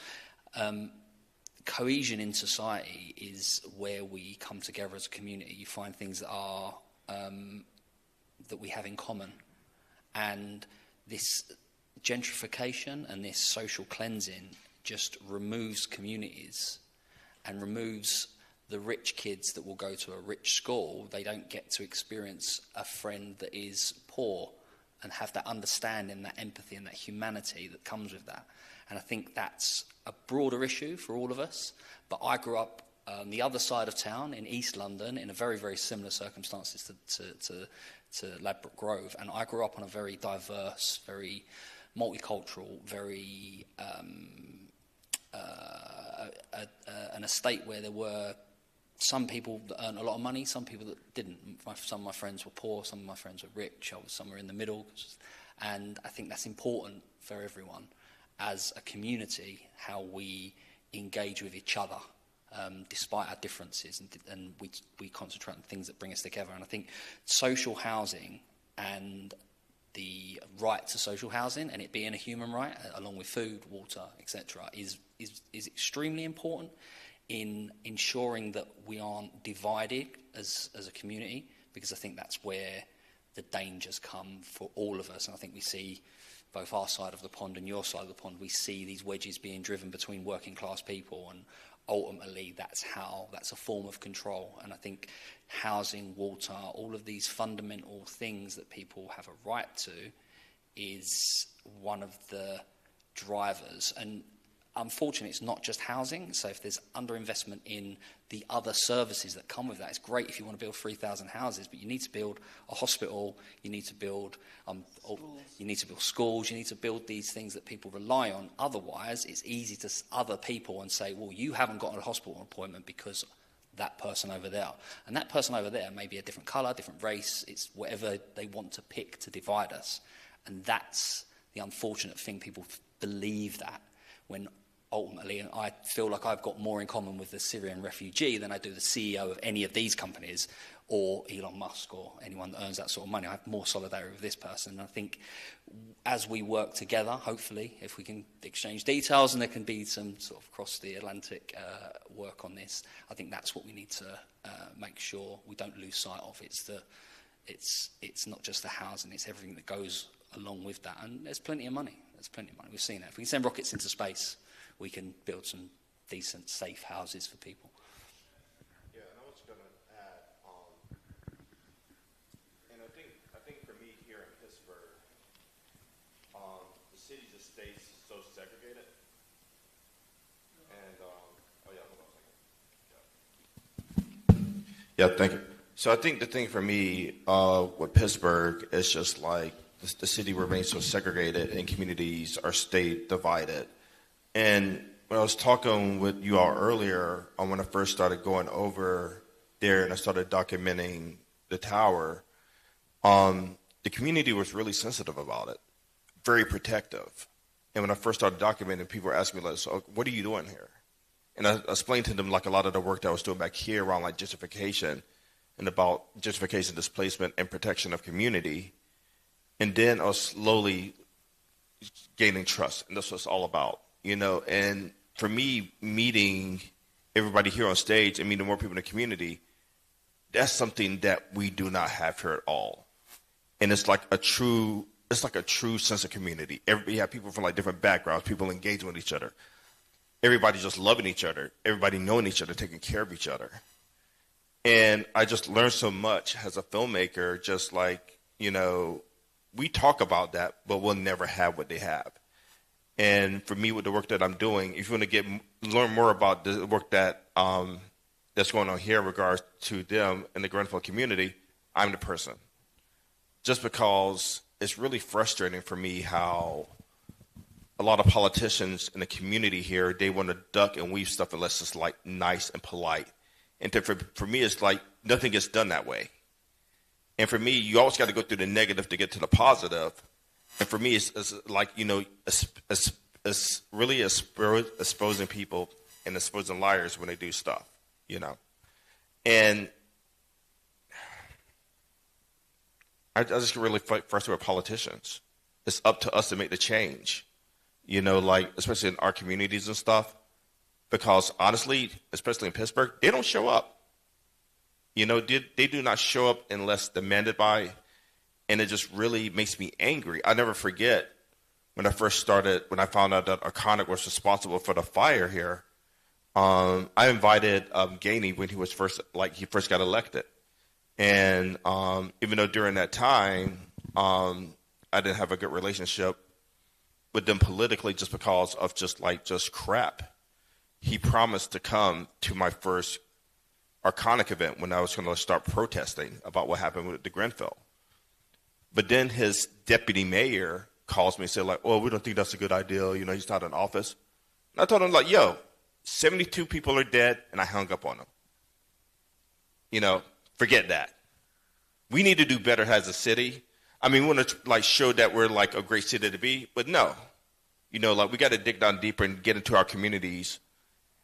cohesion in society is where we come together as a community. You find things that are that we have in common, and this gentrification and this social cleansing just removes communities and removes the rich kids that will go to a rich school. They don't get to experience a friend that is poor and have that understanding, that empathy and that humanity that comes with that. And I think that's a broader issue for all of us. But I grew up on the other side of town in East London in a very, very similar circumstances to Ladbroke Grove. And I grew up on a very diverse, very multicultural, very an estate where there were some people that earned a lot of money, some people that didn't. Some of my friends were poor, some of my friends were rich, I was somewhere in the middle. And I think that's important for everyone as a community, how we engage with each other despite our differences, and we concentrate on things that bring us together. And I think social housing and the right to social housing, and it being a human right, along with food, water, etc., is extremely important in ensuring that we aren't divided as a community, because I think that's where the dangers come for all of us. And I think we see both our side of the pond and your side of the pond, we see these wedges being driven between working class people, and ultimately that's a form of control. And I think housing, water, all of these fundamental things that people have a right to is one of the drivers. And unfortunately, it's not just housing. So if there's underinvestment in the other services that come with that, it's great if you want to build 3,000 houses, but you need to build a hospital, you need to build schools, you need to build these things that people rely on. Otherwise, it's easy to other people and say, well, you haven't got a hospital appointment because that person over there. And that person over there may be a different colour, different race, it's whatever they want to pick to divide us. And that's the unfortunate thing. People believe that, when ultimately, I feel like I've got more in common with the Syrian refugee than I do the CEO of any of these companies or Elon Musk or anyone that earns that sort of money. I have more solidarity with this person. And I think as we work together, hopefully, if we can exchange details and there can be some sort of cross the Atlantic work on this, I think that's what we need to make sure we don't lose sight of. It's not just the housing, it's everything that goes along with that. And there's plenty of money. We've seen that. If we can send rockets into space, we can build some decent, safe houses for people. Yeah, and I was going to add, and I think for me here in Pittsburgh, the city just stays so segregated. And, hold on a second. Yeah, thank you. So I think the thing for me with Pittsburgh is just like the city remains so segregated and communities are state divided. And when I was talking with you all earlier, when I first started going over there and I started documenting the tower, the community was really sensitive about it, very protective. And when I first started documenting, people were asking me, like, so what are you doing here? And I explained to them like a lot of the work that I was doing back here around like gentrification and about gentrification, displacement, and protection of community. And then I was slowly gaining trust, and that's what it's all about. You know, and for me, meeting everybody here on stage and meeting more people in the community, that's something that we do not have here at all. And it's like a true sense of community. We have people from like different backgrounds, people engaging with each other. Everybody just loving each other, everybody knowing each other, taking care of each other. And I just learned so much as a filmmaker, just like, you know, we talk about that, but we'll never have what they have. And for me, with the work that I'm doing, if you want to learn more about the work that that's going on here in regards to them in the Grenfell community, I'm the person. Just because it's really frustrating for me how a lot of politicians in the community here, they want to duck and weave stuff unless it's like nice and polite. And for me, it's like nothing gets done that way. And for me, you always got to go through the negative to get to the positive. And for me, it's like, it's really exposing people and exposing liars when they do stuff, And I just get really frustrated with politicians. It's up to us to make the change, like especially in our communities and stuff. Because honestly, especially in Pittsburgh, they don't show up. They do not show up unless demanded by, and it just really makes me angry. I never forget when I found out that Arconic was responsible for the fire here. I invited Gainey when he first got elected. And even though during that time, I didn't have a good relationship with them politically just because of just crap, he promised to come to my first Arconic event when I was going to start protesting about what happened with the Grenfell. But then his deputy mayor calls me and said, like, oh, we don't think that's a good idea. He's not in office. And I told him, 72 people are dead, and I hung up on them. Forget that. We need to do better as a city. I mean, we want to show that we're a great city to be, but no. We got to dig down deeper and get into our communities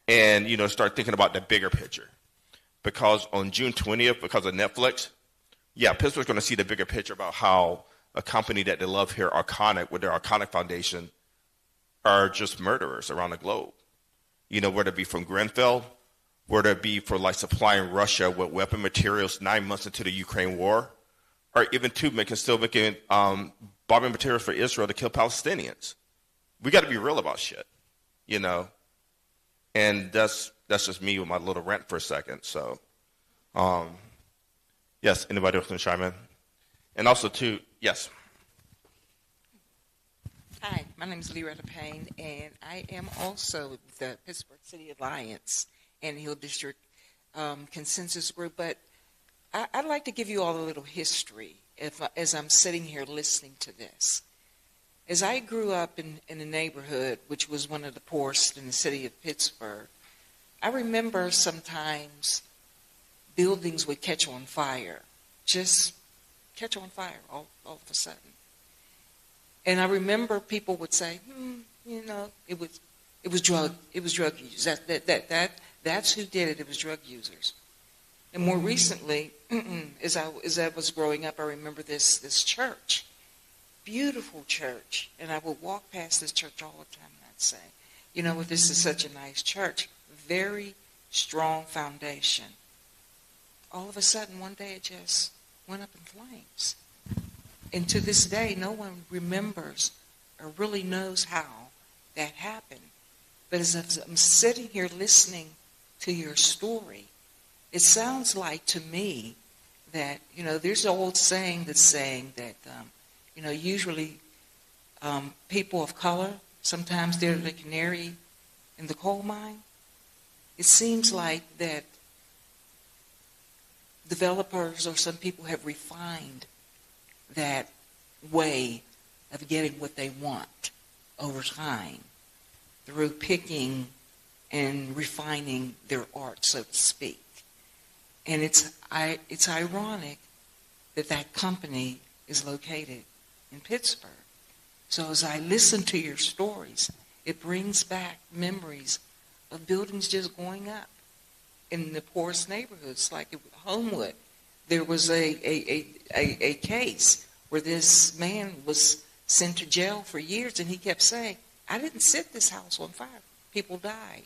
and, start thinking about the bigger picture. Because on June 20th, because of Netflix, Pittsburgh's going to see the bigger picture about how a company that they love here, Arconic, with their Arconic Foundation, are just murderers around the globe. Whether it be from Grenfell, whether it be for supplying Russia with weapon materials 9 months into the Ukraine war, or even making bombing materials for Israel to kill Palestinians. We got to be real about shit, And that's just me with my little rant for a second. So, yes, anybody else can chime in? And also, too, yes. Hi, my name is Loretta Payne, and I am also with the Pittsburgh City Alliance and Hill District Consensus Group. But I'd like to give you all a little history as I'm sitting here listening to this. As I grew up in a neighborhood which was one of the poorest in the city of Pittsburgh, I remember sometimes buildings would catch on fire, just catch on fire all of a sudden. And I remember people would say, it was drug users. That's who did it. It was drug users. And more recently, as I was growing up, I remember this church, beautiful church, and I would walk past this church all the time, and I'd say, this is such a nice church, very strong foundation. All of a sudden, one day it just went up in flames. And to this day, no one remembers or really knows how that happened. But as I'm sitting here listening to your story, it sounds like to me that, there's an old saying that's saying that, usually people of color, sometimes they're the canary in the coal mine. It seems like that developers or some people have refined that way of getting what they want over time through picking and refining their art, so to speak. And it's ironic that company is located in Pittsburgh. So as I listen to your stories, it brings back memories of buildings just going up in the poorest neighborhoods, like Homewood. There was a case where this man was sent to jail for years, and he kept saying, I didn't set this house on fire. People died.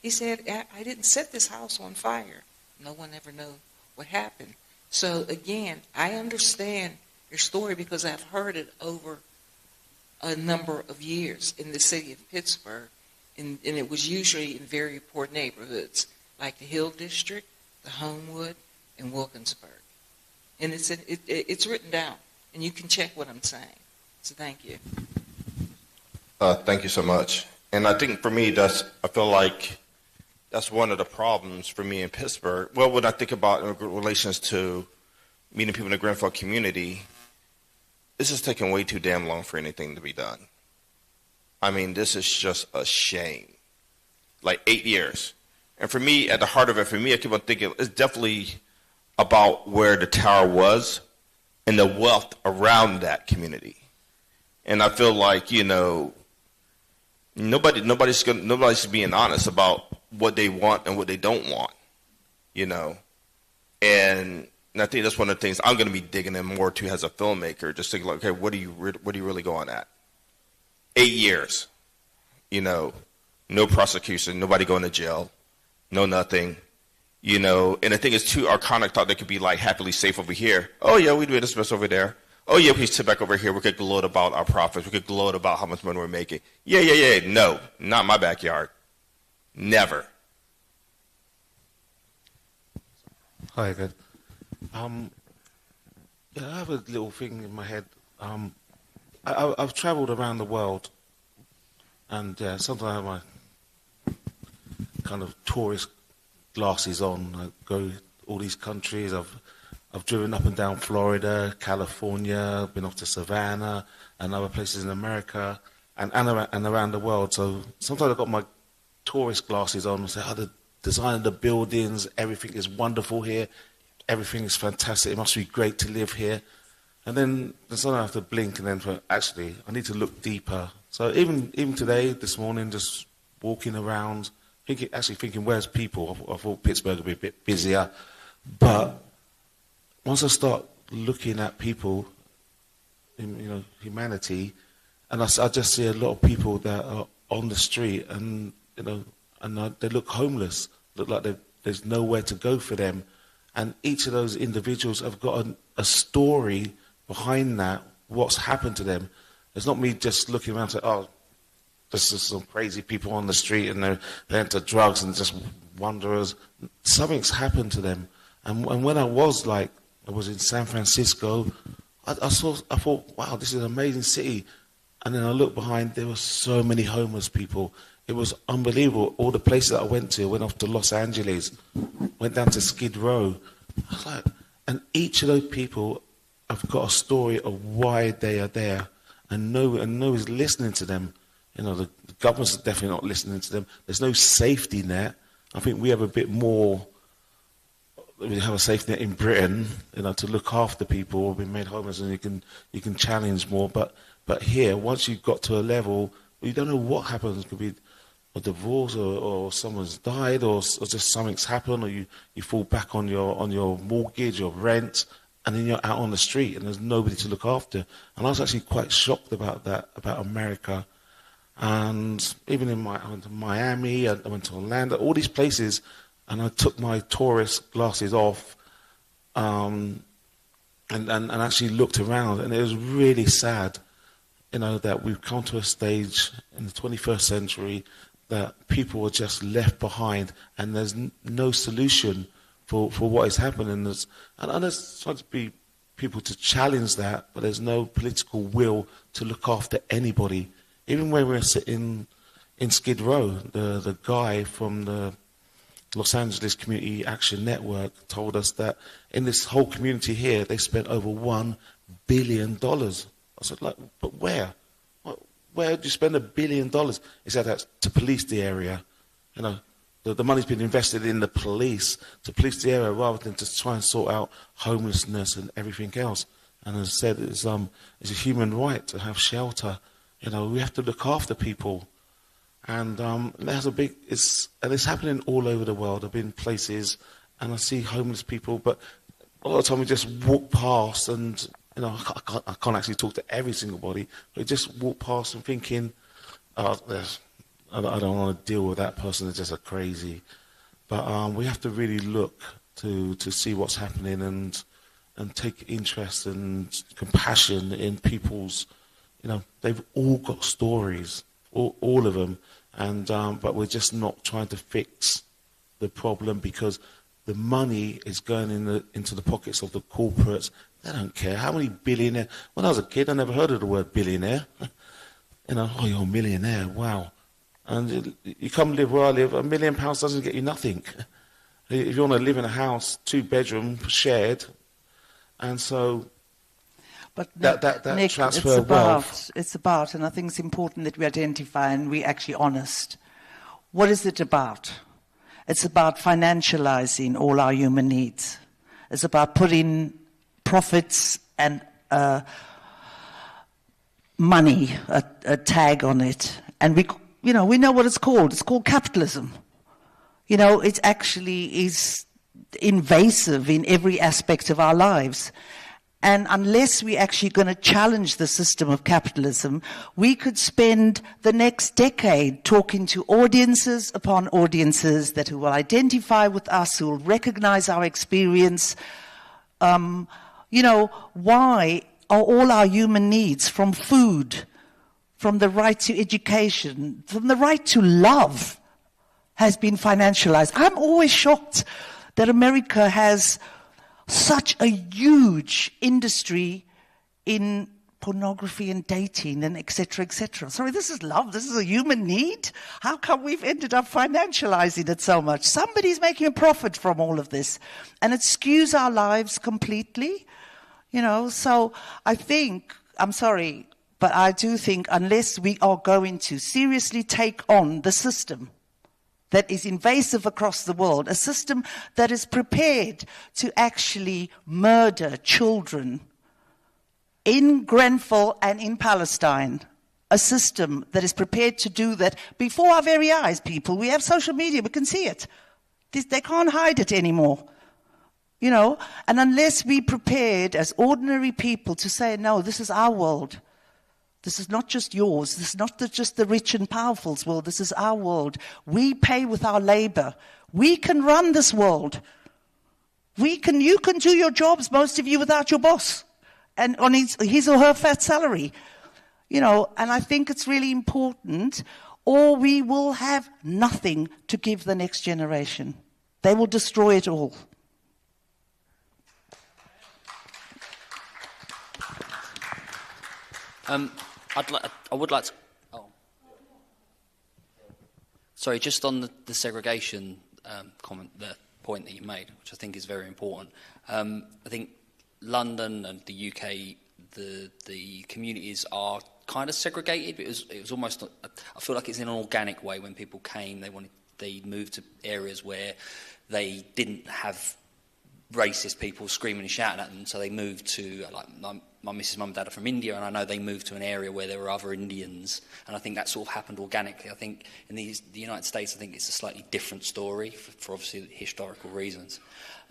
He said, I didn't set this house on fire. No one ever knew what happened. So again, I understand your story because I've heard it over a number of years in the city of Pittsburgh, and it was usually in very poor neighborhoods like the Hill District, the Homewood, and Wilkinsburg. And it's written down, and you can check what I'm saying. So thank you. Thank you so much. And I think for me, I feel like that's one of the problems for me in Pittsburgh. Well, when I think about in relations to meeting people in the Grenfell community, this is taking way too damn long for anything to be done. I mean, this is just a shame. Like 8 years. And for me, at the heart of it, for me, I keep on thinking it's definitely about where the tower was and the wealth around that community. And I feel like, you know, nobody's being honest about what they want and what they don't want, you know. And I think that's one of the things I'm going to be digging in more to as a filmmaker, just thinking like, okay, what are you really going at? 8 years, you know, no prosecution, nobody going to jail, no nothing, you know. And the thing is, too, Arconic thought they could be like happily safe over here. Oh yeah, we do this best over there. Oh yeah, we sit back over here. We could gloat about our profits. We could gloat about how much money we're making. Yeah. No, not my backyard. Never. Hi again. Yeah, I have a little thing in my head. I've travelled around the world, and sometimes I have my kind of tourist glasses on. I go all these countries. I've driven up and down Florida, California, been off to Savannah, and other places in America, and around the world. So sometimes I've got my tourist glasses on and say, oh, the design of the buildings, everything is wonderful here. Everything is fantastic. It must be great to live here. And then sometimes I have to blink and then actually, I need to look deeper. So even today, this morning, just walking around, thinking, where's people? I thought Pittsburgh would be a bit busier. But once I start looking at people, you know, humanity, and I just see a lot of people that are on the street, and you know, they look homeless, look like there's nowhere to go for them, and each of those individuals have got a story behind that, what's happened to them. It's not me just looking around and saying, oh, there's just some crazy people on the street and they're into drugs and just wanderers. Something's happened to them. And when I was in San Francisco, I thought, wow, this is an amazing city. And then I looked behind, there were so many homeless people. It was unbelievable. All the places that I went off to Los Angeles, went down to Skid Row. I was like, and each of those people have got a story of why they are there, and nobody's listening to them. You know, the government's definitely not listening to them. There's no safety net. I think we have a bit more. We have a safety net in Britain, you know, to look after people who've been made homeless, and you can challenge more. But here, once you've got to a level, you don't know what happens. It could be a divorce, or someone's died, or just something's happened, or you fall back on your mortgage or rent, and then you're out on the street and there's nobody to look after. And I was actually quite shocked about that, about America. And even I went to Miami, I went to Orlando, all these places, and I took my tourist glasses off, and actually looked around, and it was really sad, you know, that we've come to a stage in the 21st century that people are just left behind, and there's no solution for what is happening. And there's trying to be people to challenge that, but there's no political will to look after anybody. Even when we were sitting in Skid Row, the guy from the Los Angeles Community Action Network told us that in this whole community here, they spent over $1 billion. I said, like, but where? Where do you spend $1 billion? He said that's to police the area. You know, the money's been invested in the police, to police the area, rather than to try and sort out homelessness and everything else. And as I said, it's a human right to have shelter. You know, we have to look after people. And it's happening all over the world. I've been places and I see homeless people, but a lot of the time we just walk past, and you know, I can't actually talk to every single body, but we just walk past and thinking, I don't want to deal with that person, they're just a crazy. But we have to really look to see what's happening and take interest and compassion in people's, you know, they've all got stories, all of them, and but we're just not trying to fix the problem because the money is going into the pockets of the corporates. They don't care. How many billionaires? When I was a kid, I never heard of the word billionaire. You know, oh, you're a millionaire, wow. And you come live where I live, £1 million doesn't get you nothing. If you want to live in a house, 2-bedroom, shared, and so... But that Nick, transfer of wealth. it's about, and I think it's important that we identify and we're actually honest. What is it about? It's about financializing all our human needs. It's about putting profits and money, a tag on it. And we know what it's called. It's called capitalism. It actually is invasive in every aspect of our lives. And unless we're actually going to challenge the system of capitalism, we could spend the next decade talking to audiences upon audiences who will identify with us, who will recognize our experience. Why are all our human needs, from food, from the right to education, from the right to love, has been financialized? I'm always shocked that America has such a huge industry in pornography and dating and et cetera, et cetera. Sorry, this is love. This is a human need. How come we've ended up financializing it so much? Somebody's making a profit from all of this. And it skews our lives completely. So I think, I'm sorry, but I do think unless we are going to seriously take on the system that is invasive across the world, a system that is prepared to actually murder children in Grenfell and in Palestine, a system that is prepared to do that before our very eyes, people. We have social media, we can see it. They can't hide it anymore. And unless we prepared as ordinary people to say, no, this is our world. This is not just yours. This is not just the rich and powerful's world. This is our world. We pay with our labor. We can run this world. You can do your jobs, most of you, without your boss and on his or her fat salary. And I think it's really important, or we will have nothing to give the next generation. They will destroy it all. I would like to. Oh, sorry. Just on the segregation comment, the point that you made, which I think is very important. I think London and the UK, the communities are kind of segregated. It was almost. I feel like it's in an organic way. When people came, they moved to areas where they didn't have racist people screaming and shouting at them, so they moved to, like, my missus' mum and dad are from India, and I know they moved to an area where there were other Indians, and I think that sort of happened organically. I think in the United States, I think it's a slightly different story for obviously historical reasons.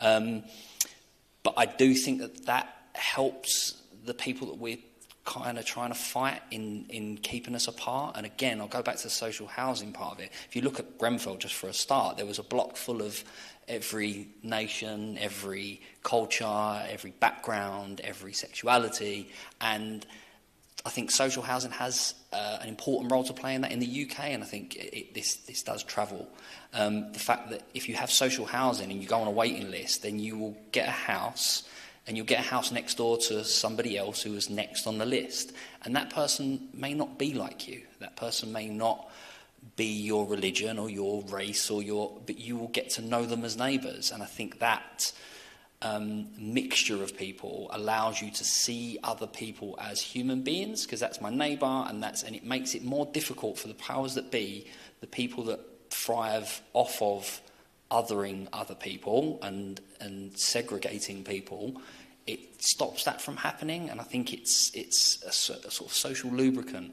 But I do think that helps the people that we're kind of trying to fight in keeping us apart. And again, I'll go back to the social housing part of it. If you look at Grenfell, just for a start, there was a block full of every nation, every culture, every background, every sexuality, and I think social housing has an important role to play in that in the UK, and I think this does travel. The fact that if you have social housing and you go on a waiting list, then you will get a house, and you'll get a house next door to somebody else who is next on the list, and that person may not be like you. That person may not be your religion or your race but you will get to know them as neighbours. And I think that mixture of people allows you to see other people as human beings, because that's my neighbour, and it makes it more difficult for the powers that be, the people that thrive off of othering other people and segregating people. It stops that from happening, and I think it's a sort of social lubricant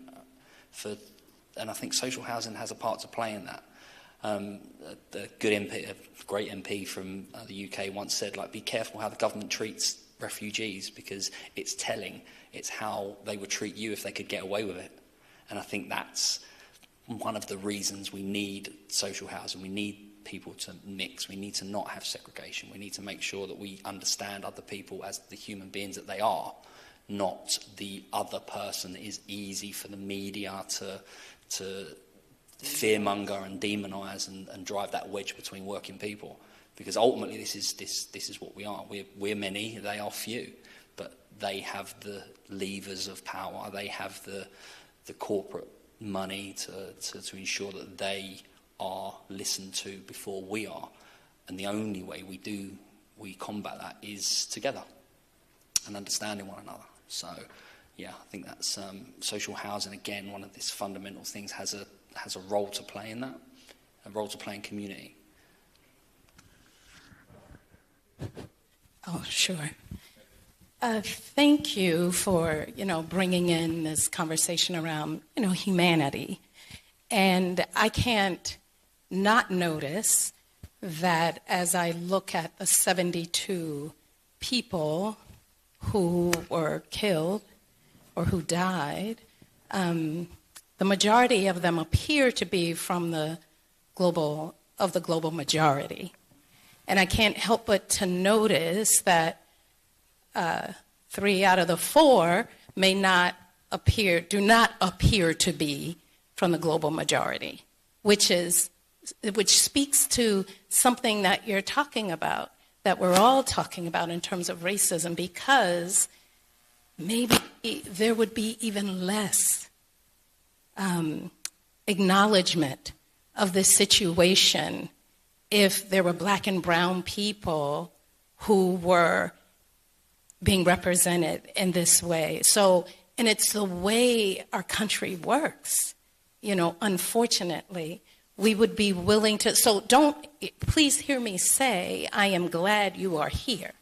for. And I think social housing has a part to play in that. The good MP, a great MP from the UK once said, like, be careful how the government treats refugees, because it's telling. It's how they would treat you if they could get away with it. And I think that's one of the reasons we need social housing. We need people to mix. We need to not have segregation. We need to make sure that we understand other people as the human beings that they are, not the other person that is easy for the media to fearmonger and demonise and drive that wedge between working people, because ultimately this is what we are. We're many, they are few, but they have the levers of power. They have the corporate money to ensure that they are listened to before we are, and the only way we combat that is together and understanding one another. So, yeah, I think that's social housing, again, one of these fundamental things has a role to play in that, a role to play in community. Oh, sure. Thank you for, bringing in this conversation around, humanity. And I can't not notice that as I look at the 72 people who were killed or who died, the majority of them appear to be from the global majority. And I can't help but to notice that 3 out of the 4 do not appear to be from the global majority, which speaks to something that you're talking about, that we're all talking about in terms of racism, because maybe there would be even less acknowledgement of this situation if there were black and brown people who were being represented in this way. So, and it's the way our country works. Unfortunately, we would be willing to, so please hear me say, I am glad you are here.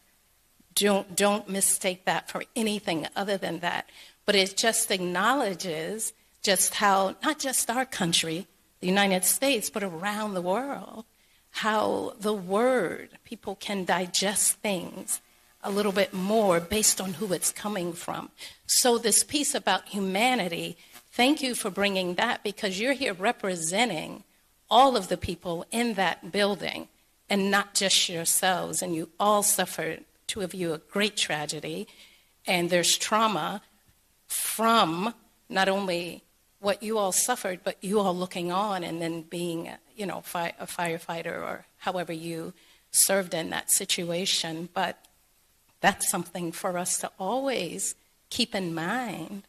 Don't mistake that for anything other than that. But it just acknowledges just how, not just our country, the United States, but around the world, how the word, people can digest things a little bit more based on who it's coming from. So this piece about humanity, thank you for bringing that, because you're here representing all of the people in that building and not just yourselves. And you all suffered, 2 of you, a great tragedy. And there's trauma from not only what you all suffered, but you all looking on and then being, a firefighter or however you served in that situation. But that's something for us to always keep in mind,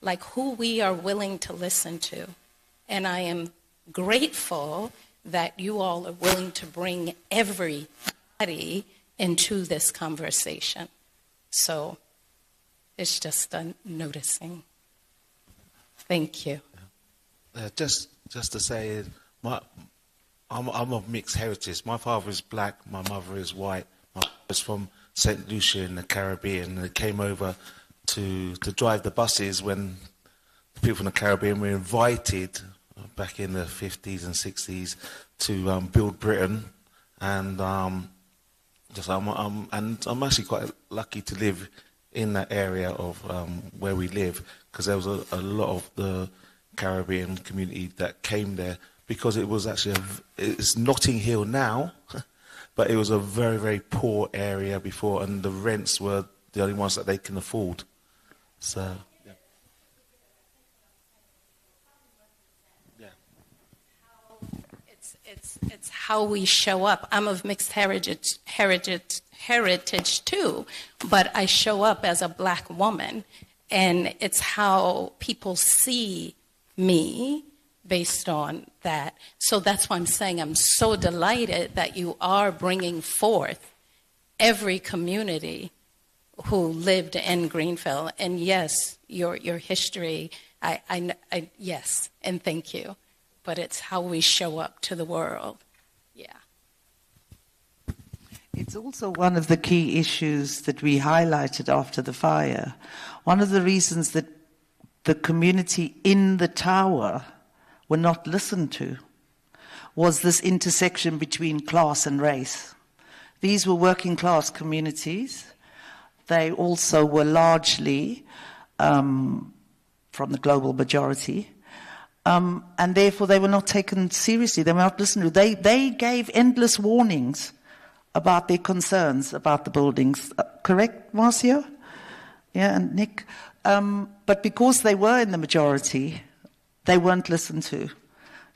like who we are willing to listen to. And I am grateful that you all are willing to bring everybody into this conversation. So it's just a noticing. Thank you. Just to say, I'm of mixed heritage. My father is black, my mother is white. My father is from St. Lucia in the Caribbean. They came over to drive the buses when the people from the Caribbean were invited back in the 50s and 60s to build Britain. And I'm actually quite lucky to live in that area of where we live, because there was a lot of the Caribbean community that came there, because it was actually it's Notting Hill now, but it was a very, very poor area before, and the rents were the only ones that they can afford. So, yeah. It's how we show up. I'm of mixed heritage too, but I show up as a black woman, and it's how people see me based on that. So that's why I'm saying I'm so delighted that you are bringing forth every community who lived in Grenfell. And yes, your history, yes, and thank you. But it's how we show up to the world. Yeah. It's also one of the key issues that we highlighted after the fire. One of the reasons that the community in the tower were not listened to was this intersection between class and race. These were working class communities. They also were largely from the global majority. And therefore they were not taken seriously. They were not listened to. They gave endless warnings about their concerns about the buildings. Correct, Marcio? Yeah, and Nick? But because they were in the majority, they weren't listened to.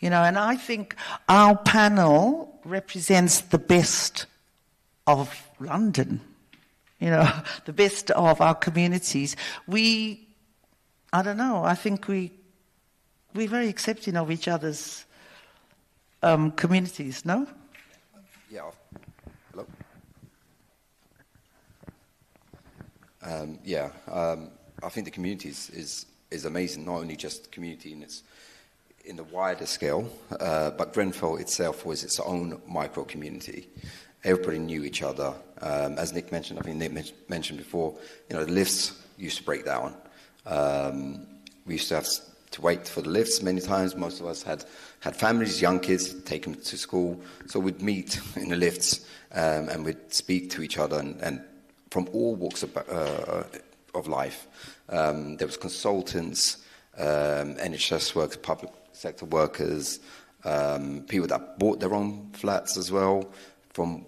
And I think our panel represents the best of London, the best of our communities. I don't know, I think we're very accepting of each other's communities, no? Yeah. Hello? I think the community is amazing. Not only just the community in the wider scale, but Grenfell itself was its own micro community. Everybody knew each other. As Nick mentioned, I think Nick mentioned before, the lifts used to break down. We used to have to wait for the lifts many times. Most of us had families, young kids, take them to school. So we'd meet in the lifts and we'd speak to each other and from all walks of life. There was consultants, NHS workers, public sector workers, people that bought their own flats as well, from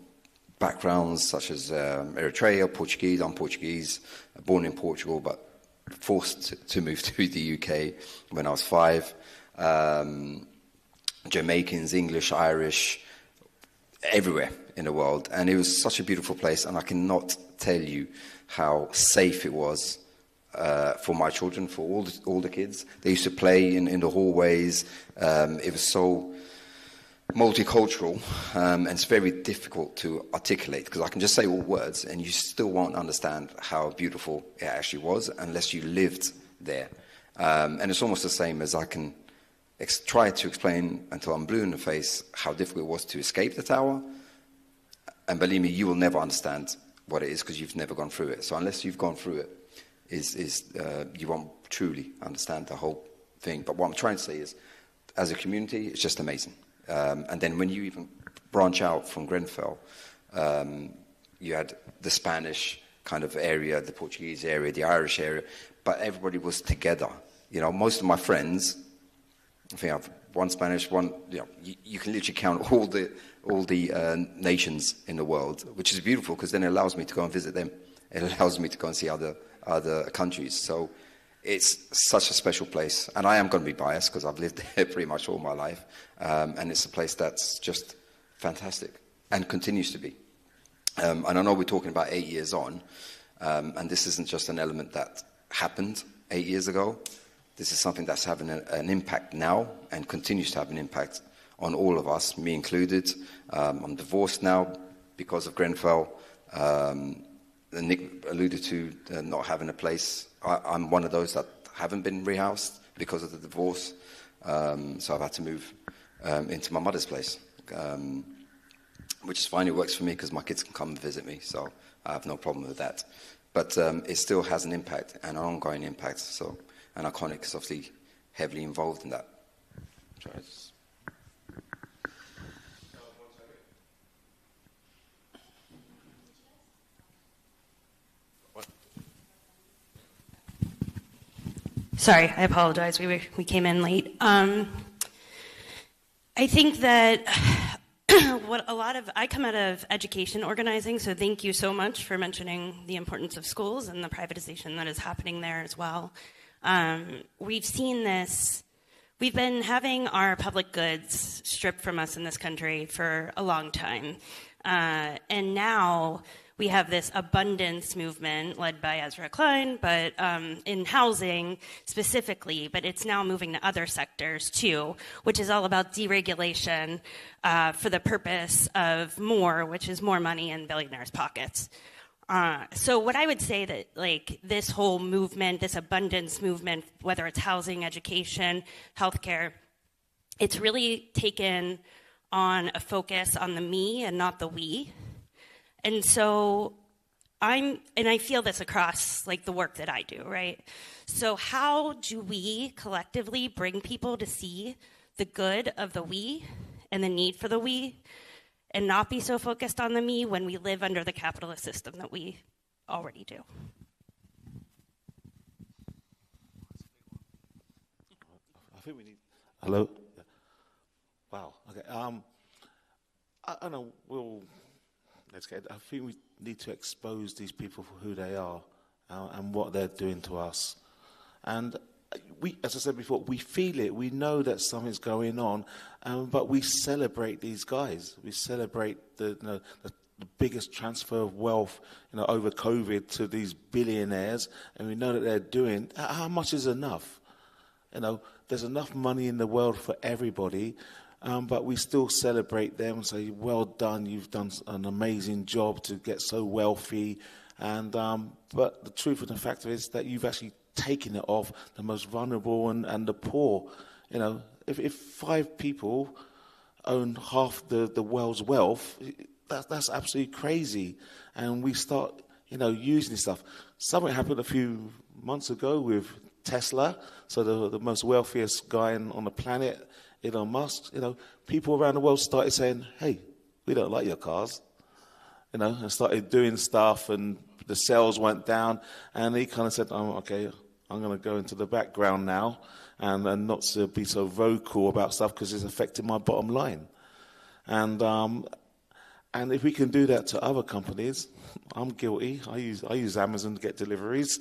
backgrounds such as Eritrea, Portuguese. I'm Portuguese, born in Portugal, but forced to move to the UK when I was 5. Jamaicans, English, Irish, everywhere in the world. And it was such a beautiful place, and I cannot tell you how safe it was for my children, for all the kids. They used to play in the hallways. It was so multicultural, and it's very difficult to articulate, because I can just say all words and you still won't understand how beautiful it actually was unless you lived there. And it's almost the same as I can try to explain until I'm blue in the face how difficult it was to escape the tower. And believe me, you will never understand what it is because you've never gone through it. So unless you've gone through it, you won't truly understand the whole thing. But what I'm trying to say is, as a community, it's just amazing. And then when you even branch out from Grenfell, you had the Spanish kind of area, the Portuguese area, the Irish area, but everybody was together. Most of my friends, I think I've one Spanish, one, you can literally count all the nations in the world, which is beautiful because then it allows me to go and visit them. It allows me to go and see other countries. So it's such a special place, and I am going to be biased because I've lived there pretty much all my life, and it's a place that's just fantastic and continues to be. And I know we're talking about 8 years on, and this isn't just an element that happened 8 years ago. This is something that's having an impact now and continues to have an impact on all of us, me included. I'm divorced now because of Grenfell. Nick alluded to not having a place. I'm one of those that haven't been rehoused because of the divorce. So I've had to move into my mother's place, which is fine. It works for me because my kids can come and visit me, so I have no problem with that. But it still has an impact, and an ongoing impact. So, and Arconic is obviously heavily involved in that. Sorry, I apologize. We came in late. I think that I come out of education organizing, so thank you so much for mentioning the importance of schools and the privatization that is happening there as well. We've seen this. We've been having our public goods stripped from us in this country for a long time. And now we have this abundance movement led by Ezra Klein, but in housing specifically, but it's now moving to other sectors too, which is all about deregulation for the purpose of more, which is more money in billionaires' pockets. So what I would say that this whole movement, this abundance movement, whether it's housing, education, healthcare, it's really taken on a focus on the me and not the we. And so I feel this across the work that I do, right? So how do we collectively bring people to see the good of the we and the need for the we, and not be so focused on the me when we live under the capitalist system that we already do? I think we need. Hello. Wow. Okay. I know. Let's get. I think we need to expose these people for who they are and what they're doing to us. And we, as I said before, we feel it. We know that something's going on, but we celebrate these guys. We celebrate the biggest transfer of wealth, over COVID to these billionaires, and we know that they're doing. How much is enough? There's enough money in the world for everybody. But we still celebrate them and say, well done, you've done an amazing job to get so wealthy. And but the truth of the fact is that you've actually taking it off the most vulnerable and the poor. You know, if 5 people own half the world's wealth, that's absolutely crazy. And we start, you know, using this stuff. Something happened a few months ago with Tesla, so the most wealthiest guy on the planet, Elon Musk. You know, people around the world started saying, "Hey, we don't like your cars," you know, and started doing stuff, and the sales went down. And he kind of said, "Oh, okay, I'm going to go into the background now and not to be so vocal about stuff because it's affecting my bottom line." And if we can do that to other companies, I'm guilty. I use Amazon to get deliveries,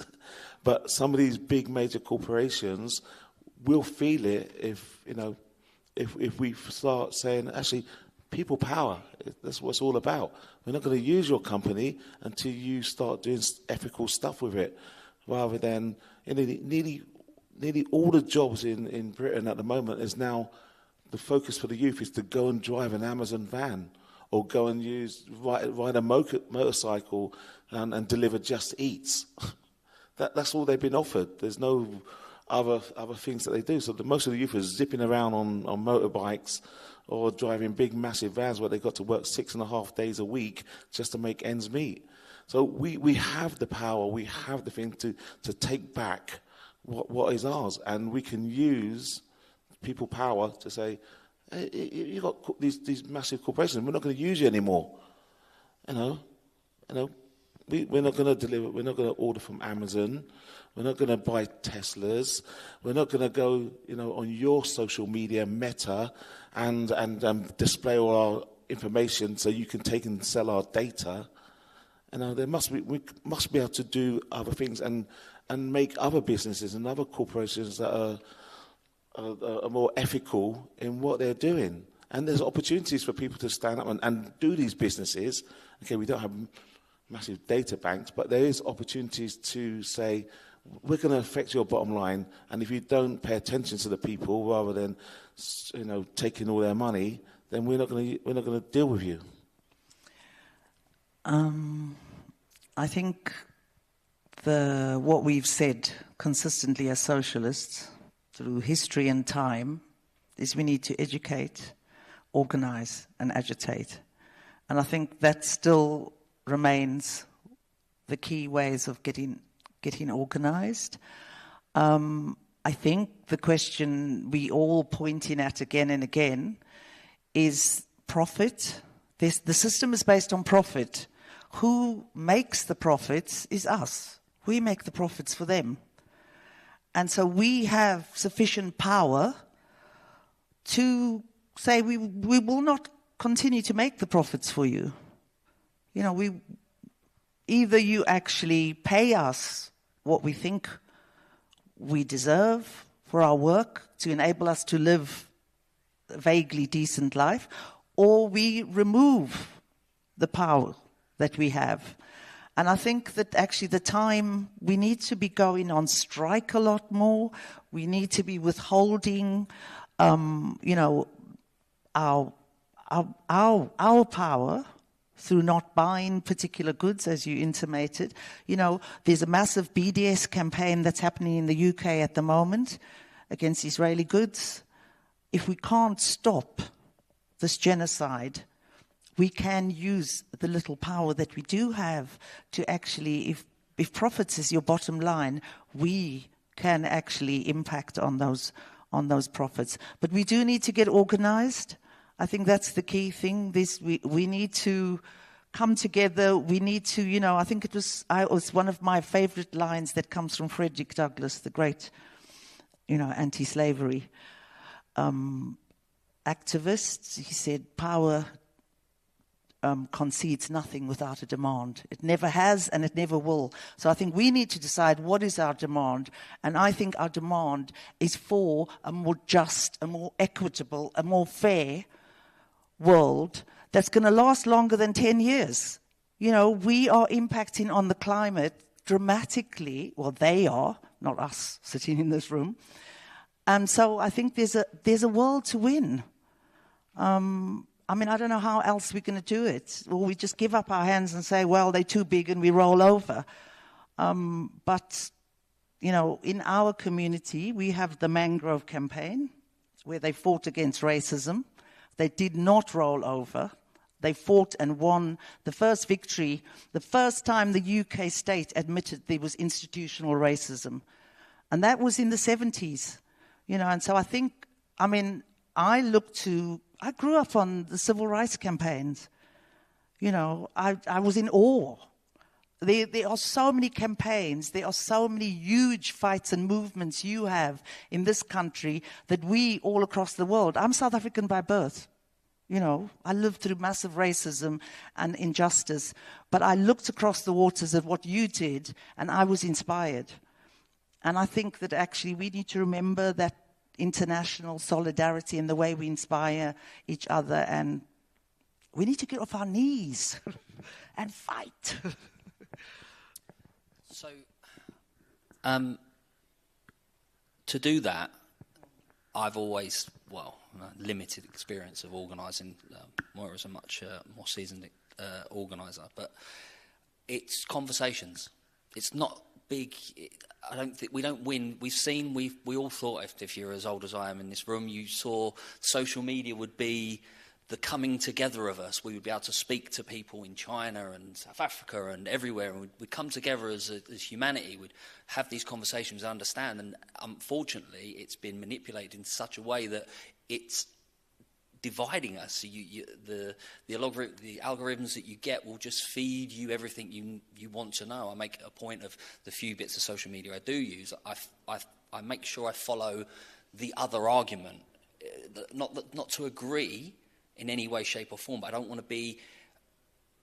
but some of these big major corporations will feel it if we start saying, actually, people power. That's what it's all about. We're not going to use your company until you start doing ethical stuff with it, rather than nearly all the jobs in Britain at the moment is now the focus for the youth is to go and drive an Amazon van, or go and ride a motorcycle and deliver Just Eats. That's all they've been offered. There's no other things that they do. So most of the youth are zipping around on motorbikes or driving big, massive vans where they've got to work 6.5 days a week just to make ends meet. So we have the power, we have the thing to take back what is ours, and we can use people power to say, hey, you got these massive corporations. We're not going to use you anymore. You know, we're not going to deliver. We're not going to order from Amazon. We're not going to buy Teslas. We're not going to go, you know, on your social media, Meta, and display all our information so you can take and sell our data. You know, we must be able to do other things and make other businesses and other corporations that are more ethical in what they're doing. And there's opportunities for people to stand up and do these businesses. Okay, we don't have massive data banks, but there is opportunities to say, we're going to affect your bottom line, and if you don't pay attention to the people rather than, you know, taking all their money, then we're not going to deal with you. I think what we've said consistently as socialists through history and time is we need to educate, organize, and agitate. And I think that still remains the key ways of getting organized. I think the question we all pointing at again and again is profit. The system is based on profit. Who makes the profits is us. We make the profits for them. And so we have sufficient power to say we will not continue to make the profits for you. You know, either you actually pay us what we think we deserve for our work to enable us to live a vaguely decent life, or we remove the power that we have. And I think that actually the time we need to be going on strike a lot more. We need to be withholding, you know, our power through not buying particular goods, as you intimated. You know, there's a massive BDS campaign that's happening in the UK at the moment against Israeli goods. If we can't stop this genocide, we can use the little power that we do have to actually, if profits is your bottom line, we can actually impact on those profits. But we do need to get organized. I think that's the key thing. We need to come together. We need to, you know, I think it was one of my favorite lines that comes from Frederick Douglass, the great, you know, anti-slavery activist. He said, power concedes nothing without a demand. It never has and it never will. So I think we need to decide what is our demand. And I think our demand is for a more just, a more equitable, a more fair world that's going to last longer than 10 years. You know, we are impacting on the climate dramatically. Well, they are, not us sitting in this room. And so I think there's a world to win. I mean, I don't know how else we're going to do it. Or we just give up our hands and say, well, they're too big and we roll over. But you know, in our community, we have the Mangrove Campaign, where they fought against racism. They did not roll over. They fought and won the first victory, the first time the UK state admitted there was institutional racism. And that was in the 70s, you know, and so I think, I mean, I grew up on the civil rights campaigns. You know, I was in awe. There are so many campaigns, there are so many huge fights and movements you have in this country that we all across the world, I'm South African by birth. You know, I lived through massive racism and injustice, but I looked across the waters at what you did and I was inspired. And I think that actually we need to remember that international solidarity in the way we inspire each other, and we need to get off our knees and fight. So, to do that, I've always, limited experience of organising. Moyra's a much more seasoned organiser, but it's conversations. It's not big. I don't think we don't win. We all thought if you're as old as I am in this room, you saw social media would be the coming together of us. We would be able to speak to people in China and South Africa and everywhere, and we'd come together as humanity. We'd have these conversations, understand, and unfortunately, it's been manipulated in such a way that it's dividing us. The algorithms that you get will just feed you everything you want to know. I make a point of the few bits of social media I do use. I make sure I follow the other argument, not to agree in any way, shape or form, but I don't want to be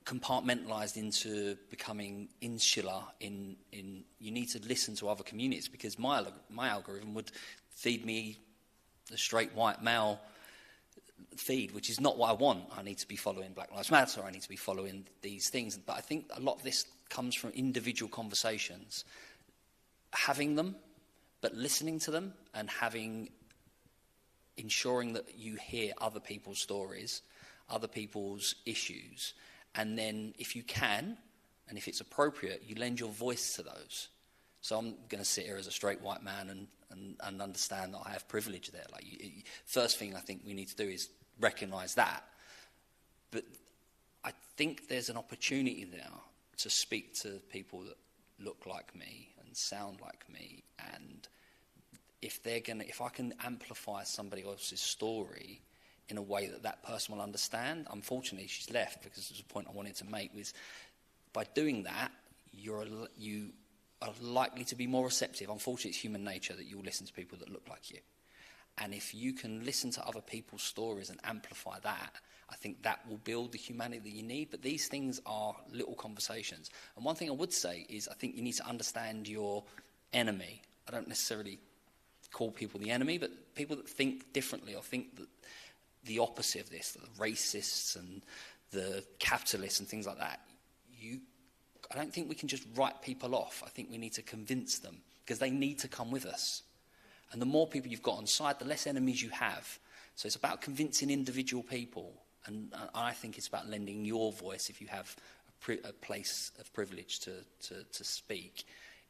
compartmentalized into becoming insular in you need to listen to other communities, because my algorithm would feed me the straight white male feed, which is not what I want. I need to be following Black Lives Matter, I need to be following these things. But I think a lot of this comes from individual conversations, having them, but listening to them and ensuring that you hear other people's stories, other people's issues, and then if you can, and if it's appropriate, you lend your voice to those. So I'm going to sit here as a straight white man and understand that I have privilege there. First thing I think we need to do is recognise that. But I think there's an opportunity there to speak to people that look like me and sound like me, and if I can amplify somebody else's story in a way that person will understand. Unfortunately, she's left because there's a point I wanted to make, was by doing that, you are likely to be more receptive. Unfortunately, it's human nature that you'll listen to people that look like you. And if you can listen to other people's stories and amplify that, I think that will build the humanity that you need. But these things are little conversations. And one thing I would say is I think you need to understand your enemy. I don't necessarily call people the enemy, but people that think differently or think that the opposite of this, the racists and the capitalists and things like that, I don't think we can just write people off. I think we need to convince them, because they need to come with us. And the more people you've got on side, the less enemies you have. So it's about convincing individual people. And I think it's about lending your voice, if you have a place of privilege to speak,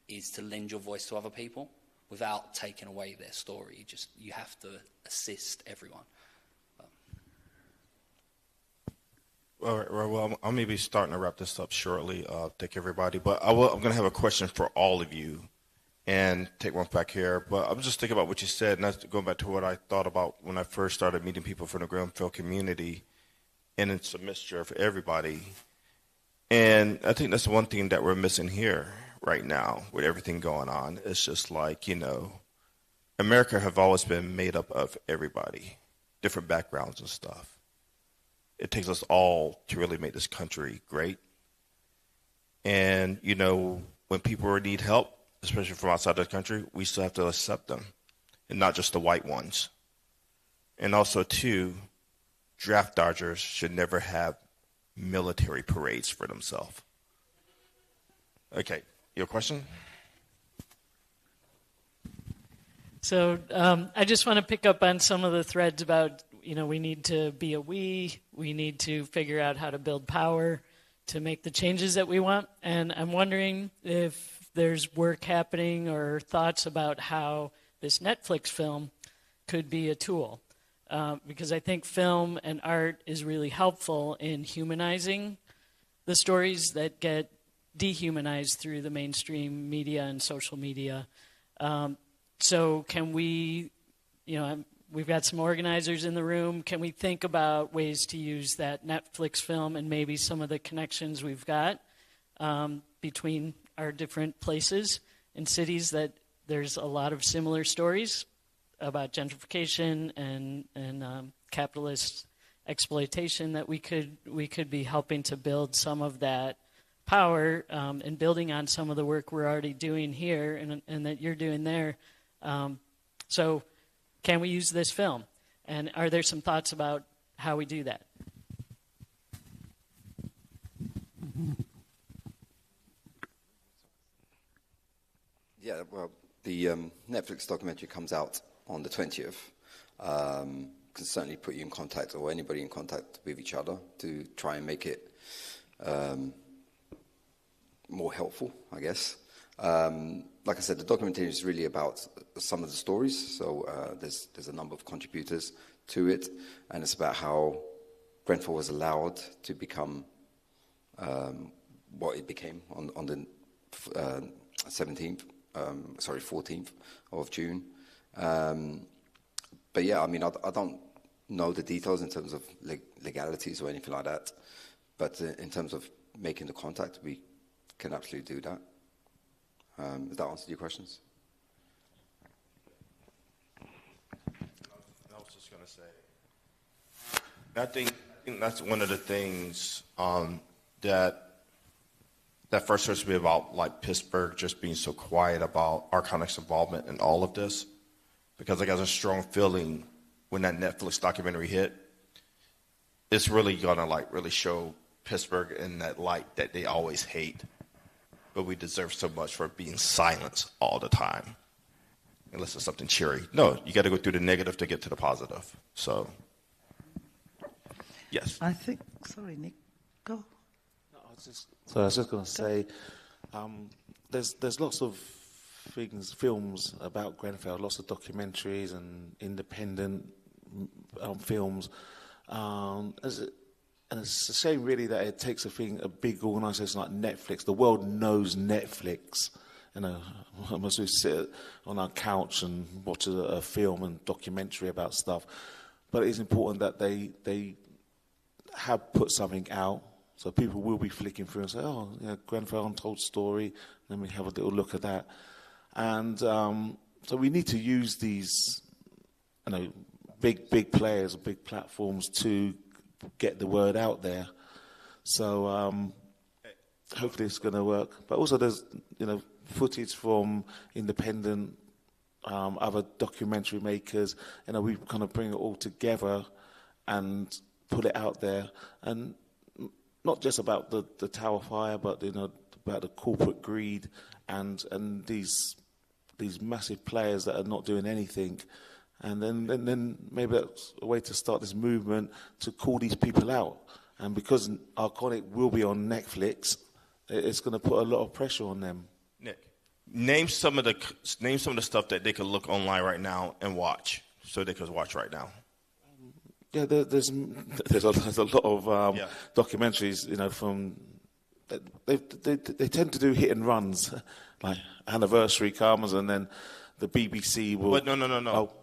is to lend your voice to other people without taking away their story. You have to assist everyone. Well, I'm maybe starting to wrap this up shortly. Thank everybody. But I'm going to have a question for all of you, and take one back here. But I'm just thinking about what you said, and that's going back to what I thought about when I first started meeting people from the Grenfell community, and it's a mixture for everybody. And I think that's the one thing that we're missing here right now with everything going on. It's just like, America have always been made up of everybody, different backgrounds and stuff. It takes us all to really make this country great. And, when people need help, especially from outside the country, we still have to accept them, and not just the white ones. And also, too, draft dodgers should never have military parades for themselves. Okay, your question? So I just want to pick up on some of the threads about, we need to be we need to figure out how to build power to make the changes that we want. And I'm wondering if there's work happening or thoughts about how this Netflix film could be a tool. Because I think film and art is really helpful in humanizing the stories that get dehumanized through the mainstream media and social media. So can we, we've got some organizers in the room. Can we think about ways to use that Netflix film and maybe some of the connections we've got between our different places and cities that there's a lot of similar stories about gentrification and capitalist exploitation that we could be helping to build some of that power and building on some of the work we're already doing here and that you're doing there. So can we use this film? And are there some thoughts about how we do that? Yeah, well, the Netflix documentary comes out on the 20th. Can certainly put you in contact, or anybody in contact with each other, to try and make it more helpful, I guess. Like I said, the documentary is really about some of the stories, so there's a number of contributors to it, and it's about how Grenfell was allowed to become what it became on the 14th of June. But yeah, I mean, I don't know the details in terms of legalities or anything like that, but in terms of making the contact, we can absolutely do that. Does that answer your questions? I was just going to say, I think that's one of the things that first starts to be about, like, Pittsburgh just being so quiet about Arconic's involvement in all of this, because I got a strong feeling when that Netflix documentary hit, it's really gonna really show Pittsburgh in that light that they always hate, but we deserve so much for being silenced all the time, unless it's something cheery. No, you got to go through the negative to get to the positive. So, yes. I think. Sorry, Nick. Go. No, I was just going to say, there's lots of films about Grenfell, lots of documentaries and independent films. And it's a shame, really, that it takes a big organisation like Netflix. The world knows Netflix. As we sit on our couch and watch a film and documentary about stuff. But it is important that they have put something out, so people will be flicking through and say, oh, yeah, Grenfell Untold Story, let me have a little look at that. And so we need to use these, big players, big platforms to get the word out there. So hopefully it's going to work. But also there's, footage from independent other documentary makers. We kind of bring it all together and put it out there. And not just about the Tower Fire, but, about the corporate greed and these massive players that are not doing anything. And then maybe that's a way to start this movement to call these people out. And because Arconic will be on Netflix, it's going to put a lot of pressure on them. Nick, name some of the stuff that they could look online right now and watch, so they could watch right now. Yeah, there's a lot of documentaries, from they tend to do hit and runs, like Anniversary comes and then the BBC will. But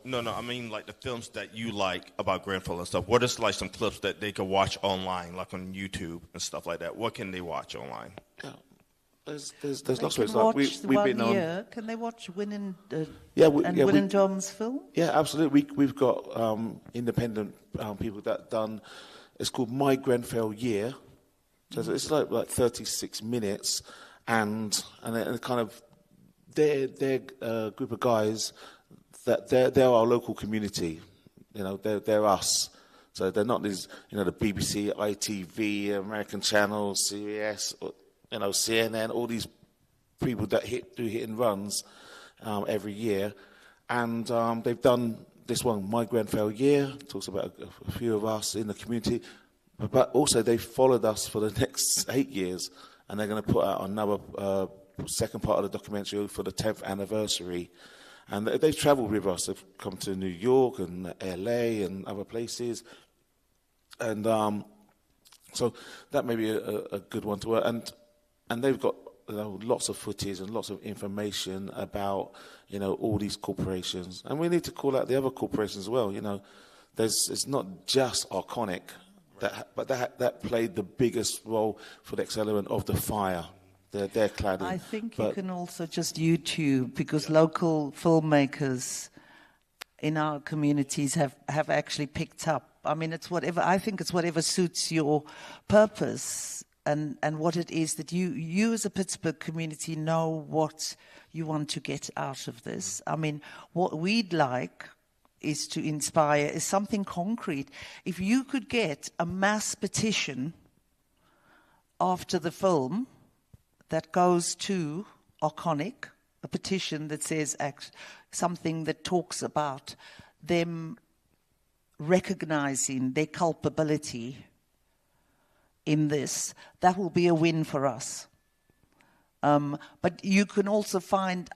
no. I mean, like, the films that you like about Grenfell and stuff. What is like some clips that they could watch online, like on YouTube and stuff like that? What can they watch online? Yeah. There's lots of ways. Like we've been on. Can they watch Win and Dom's film? Yeah, absolutely. We've got independent people that done. It's called My Grenfell Year. So it's like 36 minutes, and kind of they're a group of guys that they're our local community. They're us. So they're not these, the BBC, ITV, American Channel, CBS, CNN, all these people that do hit and runs every year. And they've done this one, My Grenfell Year, talks about a few of us in the community. But also they've followed us for the next 8 years, and they're going to put out another second part of the documentary for the 10th anniversary. And they've travelled with us. They've come to New York and LA and other places. And so that may be a good one to work. And they've got lots of footage and lots of information about, all these corporations. And we need to call out the other corporations as well. It's not just Arconic, but that played the biggest role for the accelerant of the fire. Their cladding. I think you can also just YouTube, because local filmmakers in our communities have actually picked up. I mean, I think it's whatever suits your purpose and what it is that you as a Pittsburgh community know what you want to get out of this. I mean, what we'd like is to inspire is something concrete. If you could get a mass petition after the film that goes to Arconic, a petition that says something that talks about them recognizing their culpability in this, that will be a win for us. But you can also find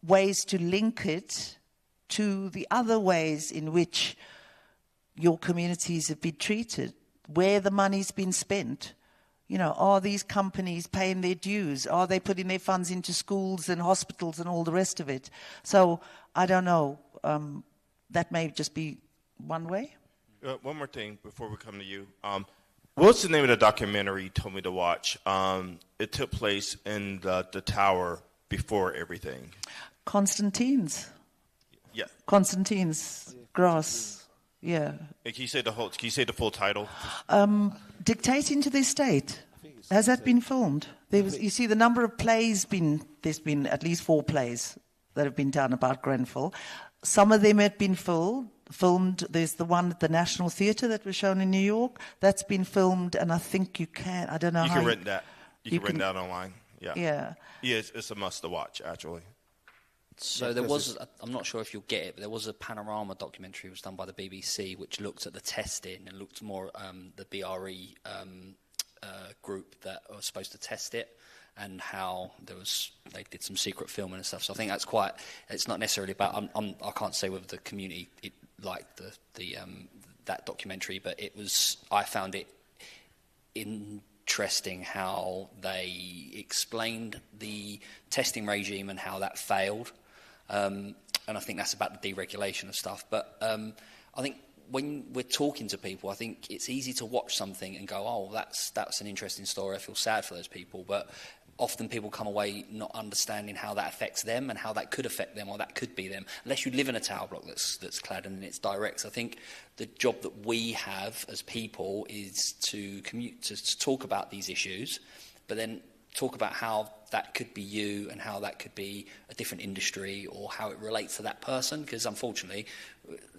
ways to link it to the other ways in which your communities have been treated, where the money's been spent. Are these companies paying their dues? Are they putting their funds into schools and hospitals and all the rest of it? So, I don't know. That may just be one way. One more thing before we come to you. What's the name of the documentary you told me to watch? It took place in the tower before everything. Constantine's. Yeah. Constantine's grass. Yeah. Can you say the full title? Dictating to the Estate. Has that been filmed? You see, the number of plays there's been at least 4 plays that have been done about Grenfell. Some of them have been filmed. There's the one at the National Theatre that was shown in New York. That's been filmed, and I think you can. I don't know. You can rent that. You can rent that online. Yeah. Yeah. Yeah, it's a must to watch, actually. So there was, I'm not sure if you'll get it, but there was a panorama documentary that was done by the BBC which looked at the testing and looked more the BRE group that was supposed to test it and how they did some secret filming and stuff. So I think that's it's not necessarily about, I can't say whether the community liked that documentary, but I found it interesting how they explained the testing regime and how that failed. And I think that's about the deregulation of stuff. But I think when we're talking to people, I think it's easy to watch something and go, oh, that's an interesting story. I feel sad for those people. But often people come away not understanding how that affects them and how that could affect them or that could be them. Unless you live in a tower block that's clad and it's direct. So I think the job that we have as people is to talk about these issues, but then talk about how that could be you and how that could be a different industry or how it relates to that person, because unfortunately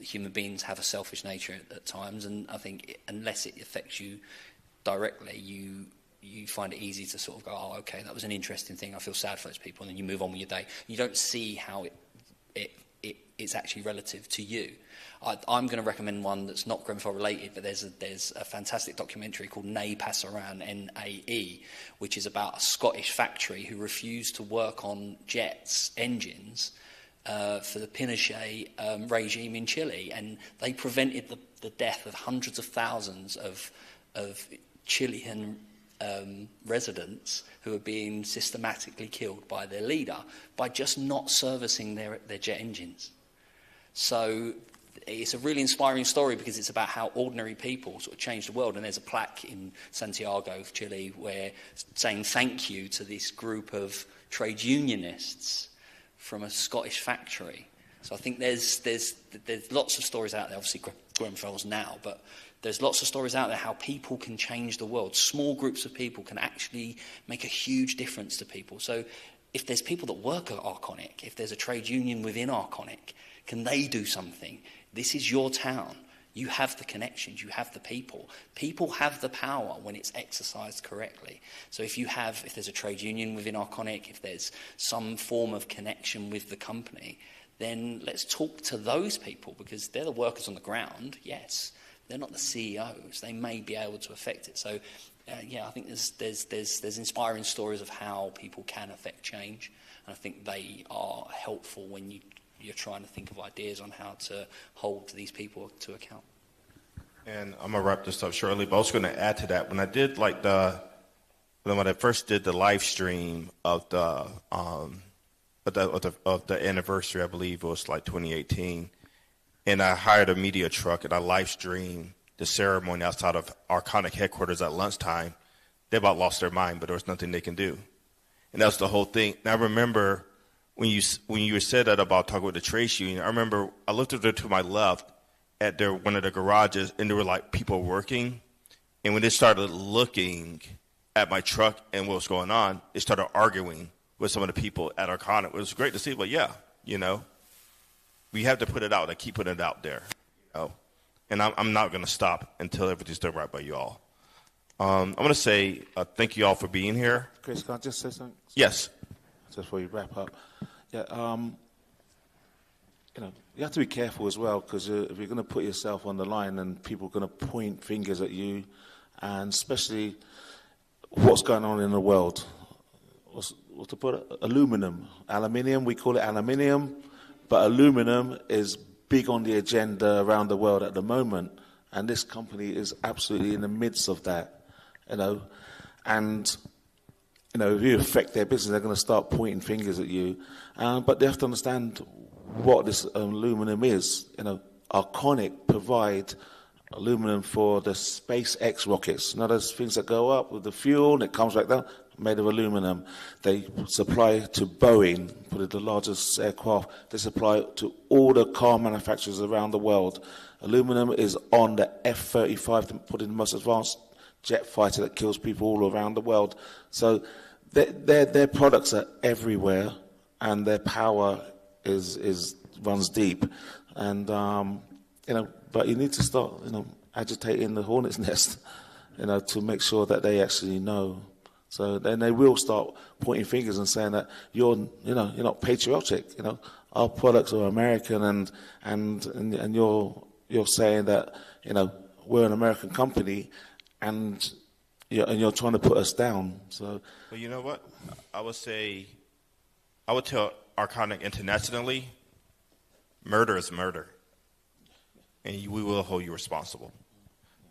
human beings have a selfish nature at times, and I think unless it affects you directly, you find it easy to sort of go, oh, okay, that was an interesting thing, I feel sad for those people, and then you move on with your day. You don't see how it's actually relative to you. I'm going to recommend one that's not Grenfell related, but there's a fantastic documentary called Nae Passaran, N-A-E, which is about a Scottish factory who refused to work on engines, for the Pinochet regime in Chile, and they prevented the death of hundreds of thousands of Chilean residents who are being systematically killed by their leader by just not servicing their jet engines. So it's a really inspiring story because it's about how ordinary people sort of change the world. And there's a plaque in Santiago, Chile, where saying thank you to this group of trade unionists from a Scottish factory. So I think there's lots of stories out there. Obviously, Grenfell's now, but there's lots of stories out there how people can change the world. Small groups of people can actually make a huge difference to people. So if there's people that work at Arconic, if there's a trade union within Arconic, can they do something? This is your town. You have the connections. You have the people. People have the power when it's exercised correctly. So if there's a trade union within Arconic, if there's some form of connection with the company, then let's talk to those people because they're the workers on the ground, yes. they're not the CEOs. They may be able to affect it. So, yeah, I think there's inspiring stories of how people can affect change, and I think they are helpful when you're trying to think of ideas on how to hold these people to account. And I'm gonna wrap this up shortly, but I was gonna add to that. When I did when I first did the live stream of the anniversary, I believe it was like 2018, and I hired a media truck and I live streamed the ceremony outside of Arconic headquarters at lunchtime. They about lost their mind, but there was nothing they can do, and that was the whole thing. And I remember when you said that about talking with the trade union, I remember I looked over to my left at one of the garages, and there were like people working, and when they started looking at my truck and what was going on, they started arguing with some of the people at Arconic. It was great to see, but yeah, we have to put it out. I keep putting it out there, and I'm not going to stop until everything's done right by you all. I'm going to say thank you all for being here. Chris, can I just say something? Yes. Just before we wrap up. Yeah, you have to be careful as well, because if you're going to put yourself on the line and people are going to point fingers at you, and especially what's going on in the world. What's to put it? Aluminium, we call it aluminium, but aluminum is big on the agenda around the world at the moment, and this company is absolutely in the midst of that, and if you affect their business, they're going to start pointing fingers at you, but they have to understand what this aluminum is. Arconic provide aluminum for the SpaceX rockets. Those things that go up with the fuel and it comes back down, made of aluminum. They supply to Boeing, probably the largest aircraft. They supply to all the car manufacturers around the world. Aluminum is on the F-35, put in the most advanced jet fighter that kills people all around the world. So their products are everywhere, and their power runs deep, and but you need to start agitating the hornet's nest, to make sure that they actually know. So then they will start pointing fingers and saying that you're not patriotic. Our products are American, and you're saying that we're an American company, and you're trying to put us down. So, well, you know what? I would tell Arconic internationally, murder is murder, and we will hold you responsible.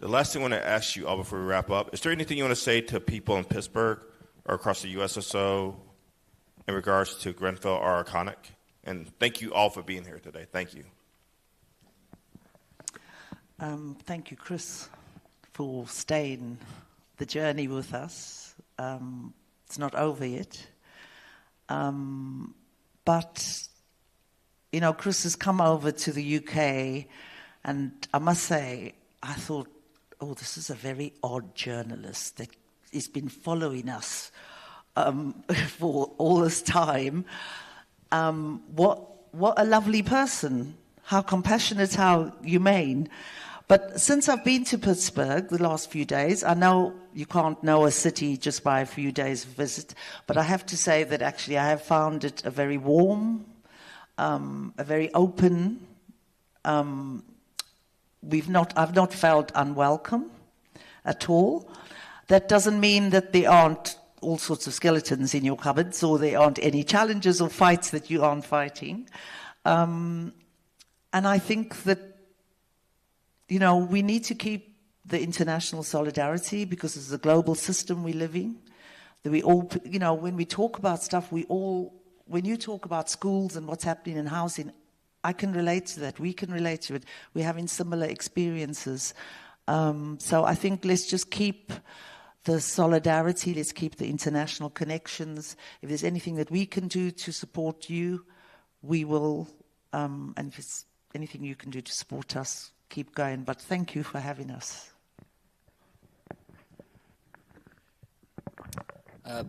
The last thing I want to ask you all before we wrap up, is there anything you want to say to people in Pittsburgh or across the U.S. or so in regards to Grenfell or Arconic? And thank you all for being here today. Thank you. Thank you, Chris, for staying the journey with us. It's not over yet. But, Chris has come over to the UK, and I must say, I thought, this is a very odd journalist that has been following us for all this time. What a lovely person. How compassionate, how humane. But since I've been to Pittsburgh the last few days, I know you can't know a city just by a few days visit, but I have to say that actually I have found it a very warm, a very open. I've not felt unwelcome at all. That doesn't mean that there aren't all sorts of skeletons in your cupboards, or there aren't any challenges or fights that you aren't fighting. And I think that we need to keep the international solidarity, because it's a global system we live in. That we all, when we talk about stuff, when you talk about schools and what's happening in housing, I can relate to that. We can relate to it. We're having similar experiences. So I think let's just keep the solidarity. Let's keep the international connections. If there's anything that we can do to support you, we will. And if there's anything you can do to support us, keep going. But thank you for having us.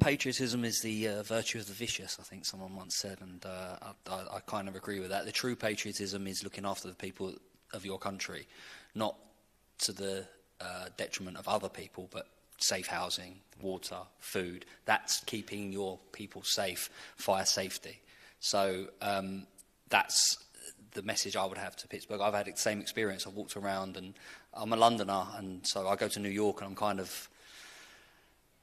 Patriotism is the virtue of the vicious, I think someone once said, and I kind of agree with that. The true patriotism is looking after the people of your country, not to the detriment of other people, but safe housing, water, food. That's keeping your people safe, fire safety. So that's the message I would have to Pittsburgh. I've had the same experience. I've walked around, and I'm a Londoner, and so I go to New York, and I'm kind of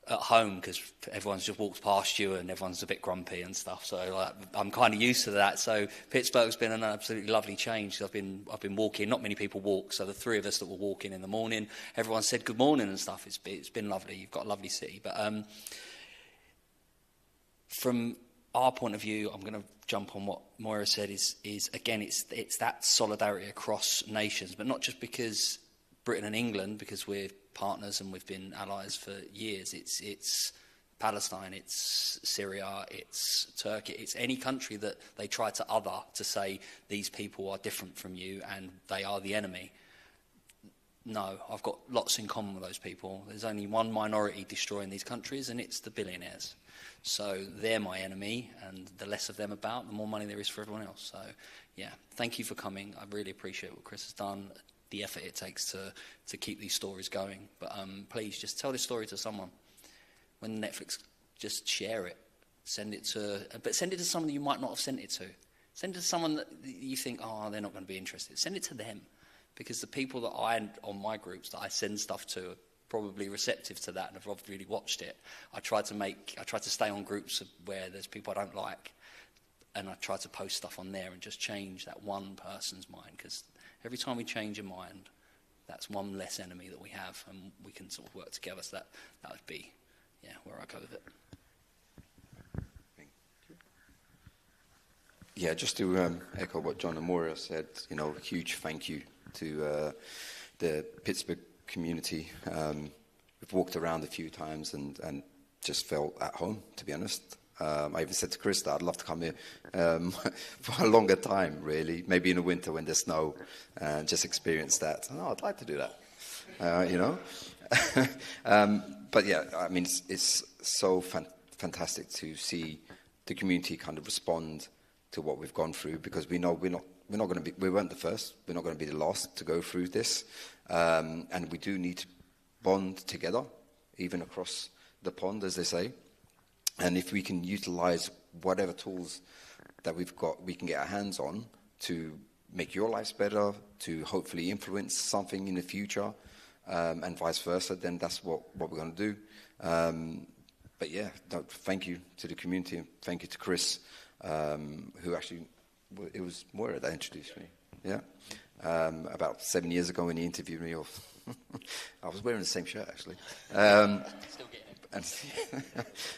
at home because everyone's just walked past you and everyone's a bit grumpy and stuff. So I'm kind of used to that. So Pittsburgh's been an absolutely lovely change. I've been walking. Not many people walk. So the three of us that were walking in the morning, everyone said good morning and stuff. It's been lovely. You've got a lovely city. But from our point of view, I'm going to jump on what Moyra said. Is again, it's that solidarity across nations, but not just because Britain and England, because we're partners and we've been allies for years. It's Palestine, it's Syria, it's Turkey, it's any country that they try to other, to say these people are different from you and they are the enemy. No, I've got lots in common with those people. There's only one minority destroying these countries, and it's the billionaires. So they're my enemy, and the less of them about, the more money there is for everyone else. So, yeah, thank you for coming. I really appreciate what Chris has done, the effort it takes to keep these stories going. But please, just tell this story to someone. When Netflix, just share it. Send it to someone that you might not have sent it to. Send it to someone that you think, oh, they're not going to be interested. Send it to them. Because the people that on my groups that I send stuff to are probably receptive to that and have really watched it. I try to stay on groups where there's people I don't like, and I try to post stuff on there and just change that one person's mind, because every time we change a mind, that's one less enemy that we have, and we can sort of work together. So that would be, where I go with it. Yeah, just to echo what John and Moyra said, huge thank you to the Pittsburgh community. We've walked around a few times and just felt at home, to be honest. I even said to Chris that I'd love to come here for a longer time, really. Maybe in the winter when there's snow, and just experience that. Oh, I'd like to do that, But yeah, I mean, it's so fantastic to see the community kind of respond to what we've gone through, because we know we weren't the first, we're not going to be the last to go through this, and we do need to bond together, even across the pond, as they say. And if we can utilize whatever tools that we've got, we can get our hands on to make your lives better, to hopefully influence something in the future, and vice versa, then that's what we're going to do. But yeah, thank you to the community, and thank you to Chris, who actually, it was Moyra that introduced me, about 7 years ago when he interviewed me. I was wearing the same shirt, actually. Still getting it.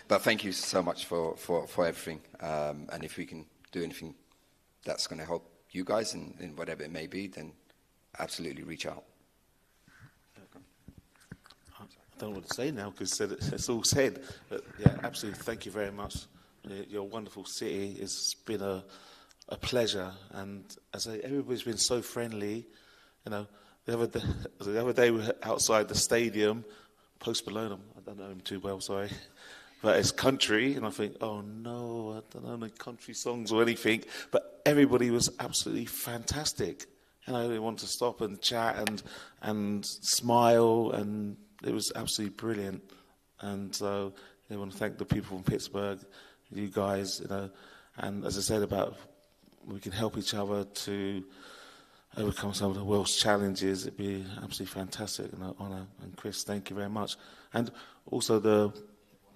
But thank you so much for everything. And if we can do anything that's going to help you guys in whatever it may be, then absolutely reach out. I don't know what to say now because it's all said. But yeah, absolutely. Thank you very much. Your wonderful city. It's been a pleasure, and as I say, everybody's been so friendly. The other day we were outside the stadium. Post Malone, I don't know him too well, sorry, but it's country, and I think, oh no, I don't know any country songs or anything. But everybody was absolutely fantastic. They wanted to stop and chat and smile, and it was absolutely brilliant. And so I want to thank the people from Pittsburgh, you guys, and as I said about we can help each other to overcome some of the world's challenges. It'd be absolutely fantastic and an honour. And Chris, thank you very much. And also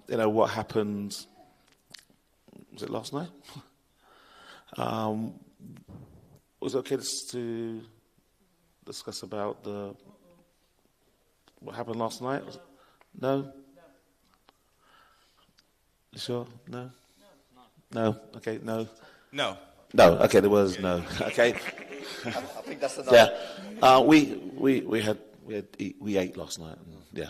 what happened, was it last night? Was it okay to discuss about what happened last night? No? You sure? No? No? Okay, no? No. No, okay, there was no. Okay. I think that's enough. Yeah. We ate last night. And, yeah.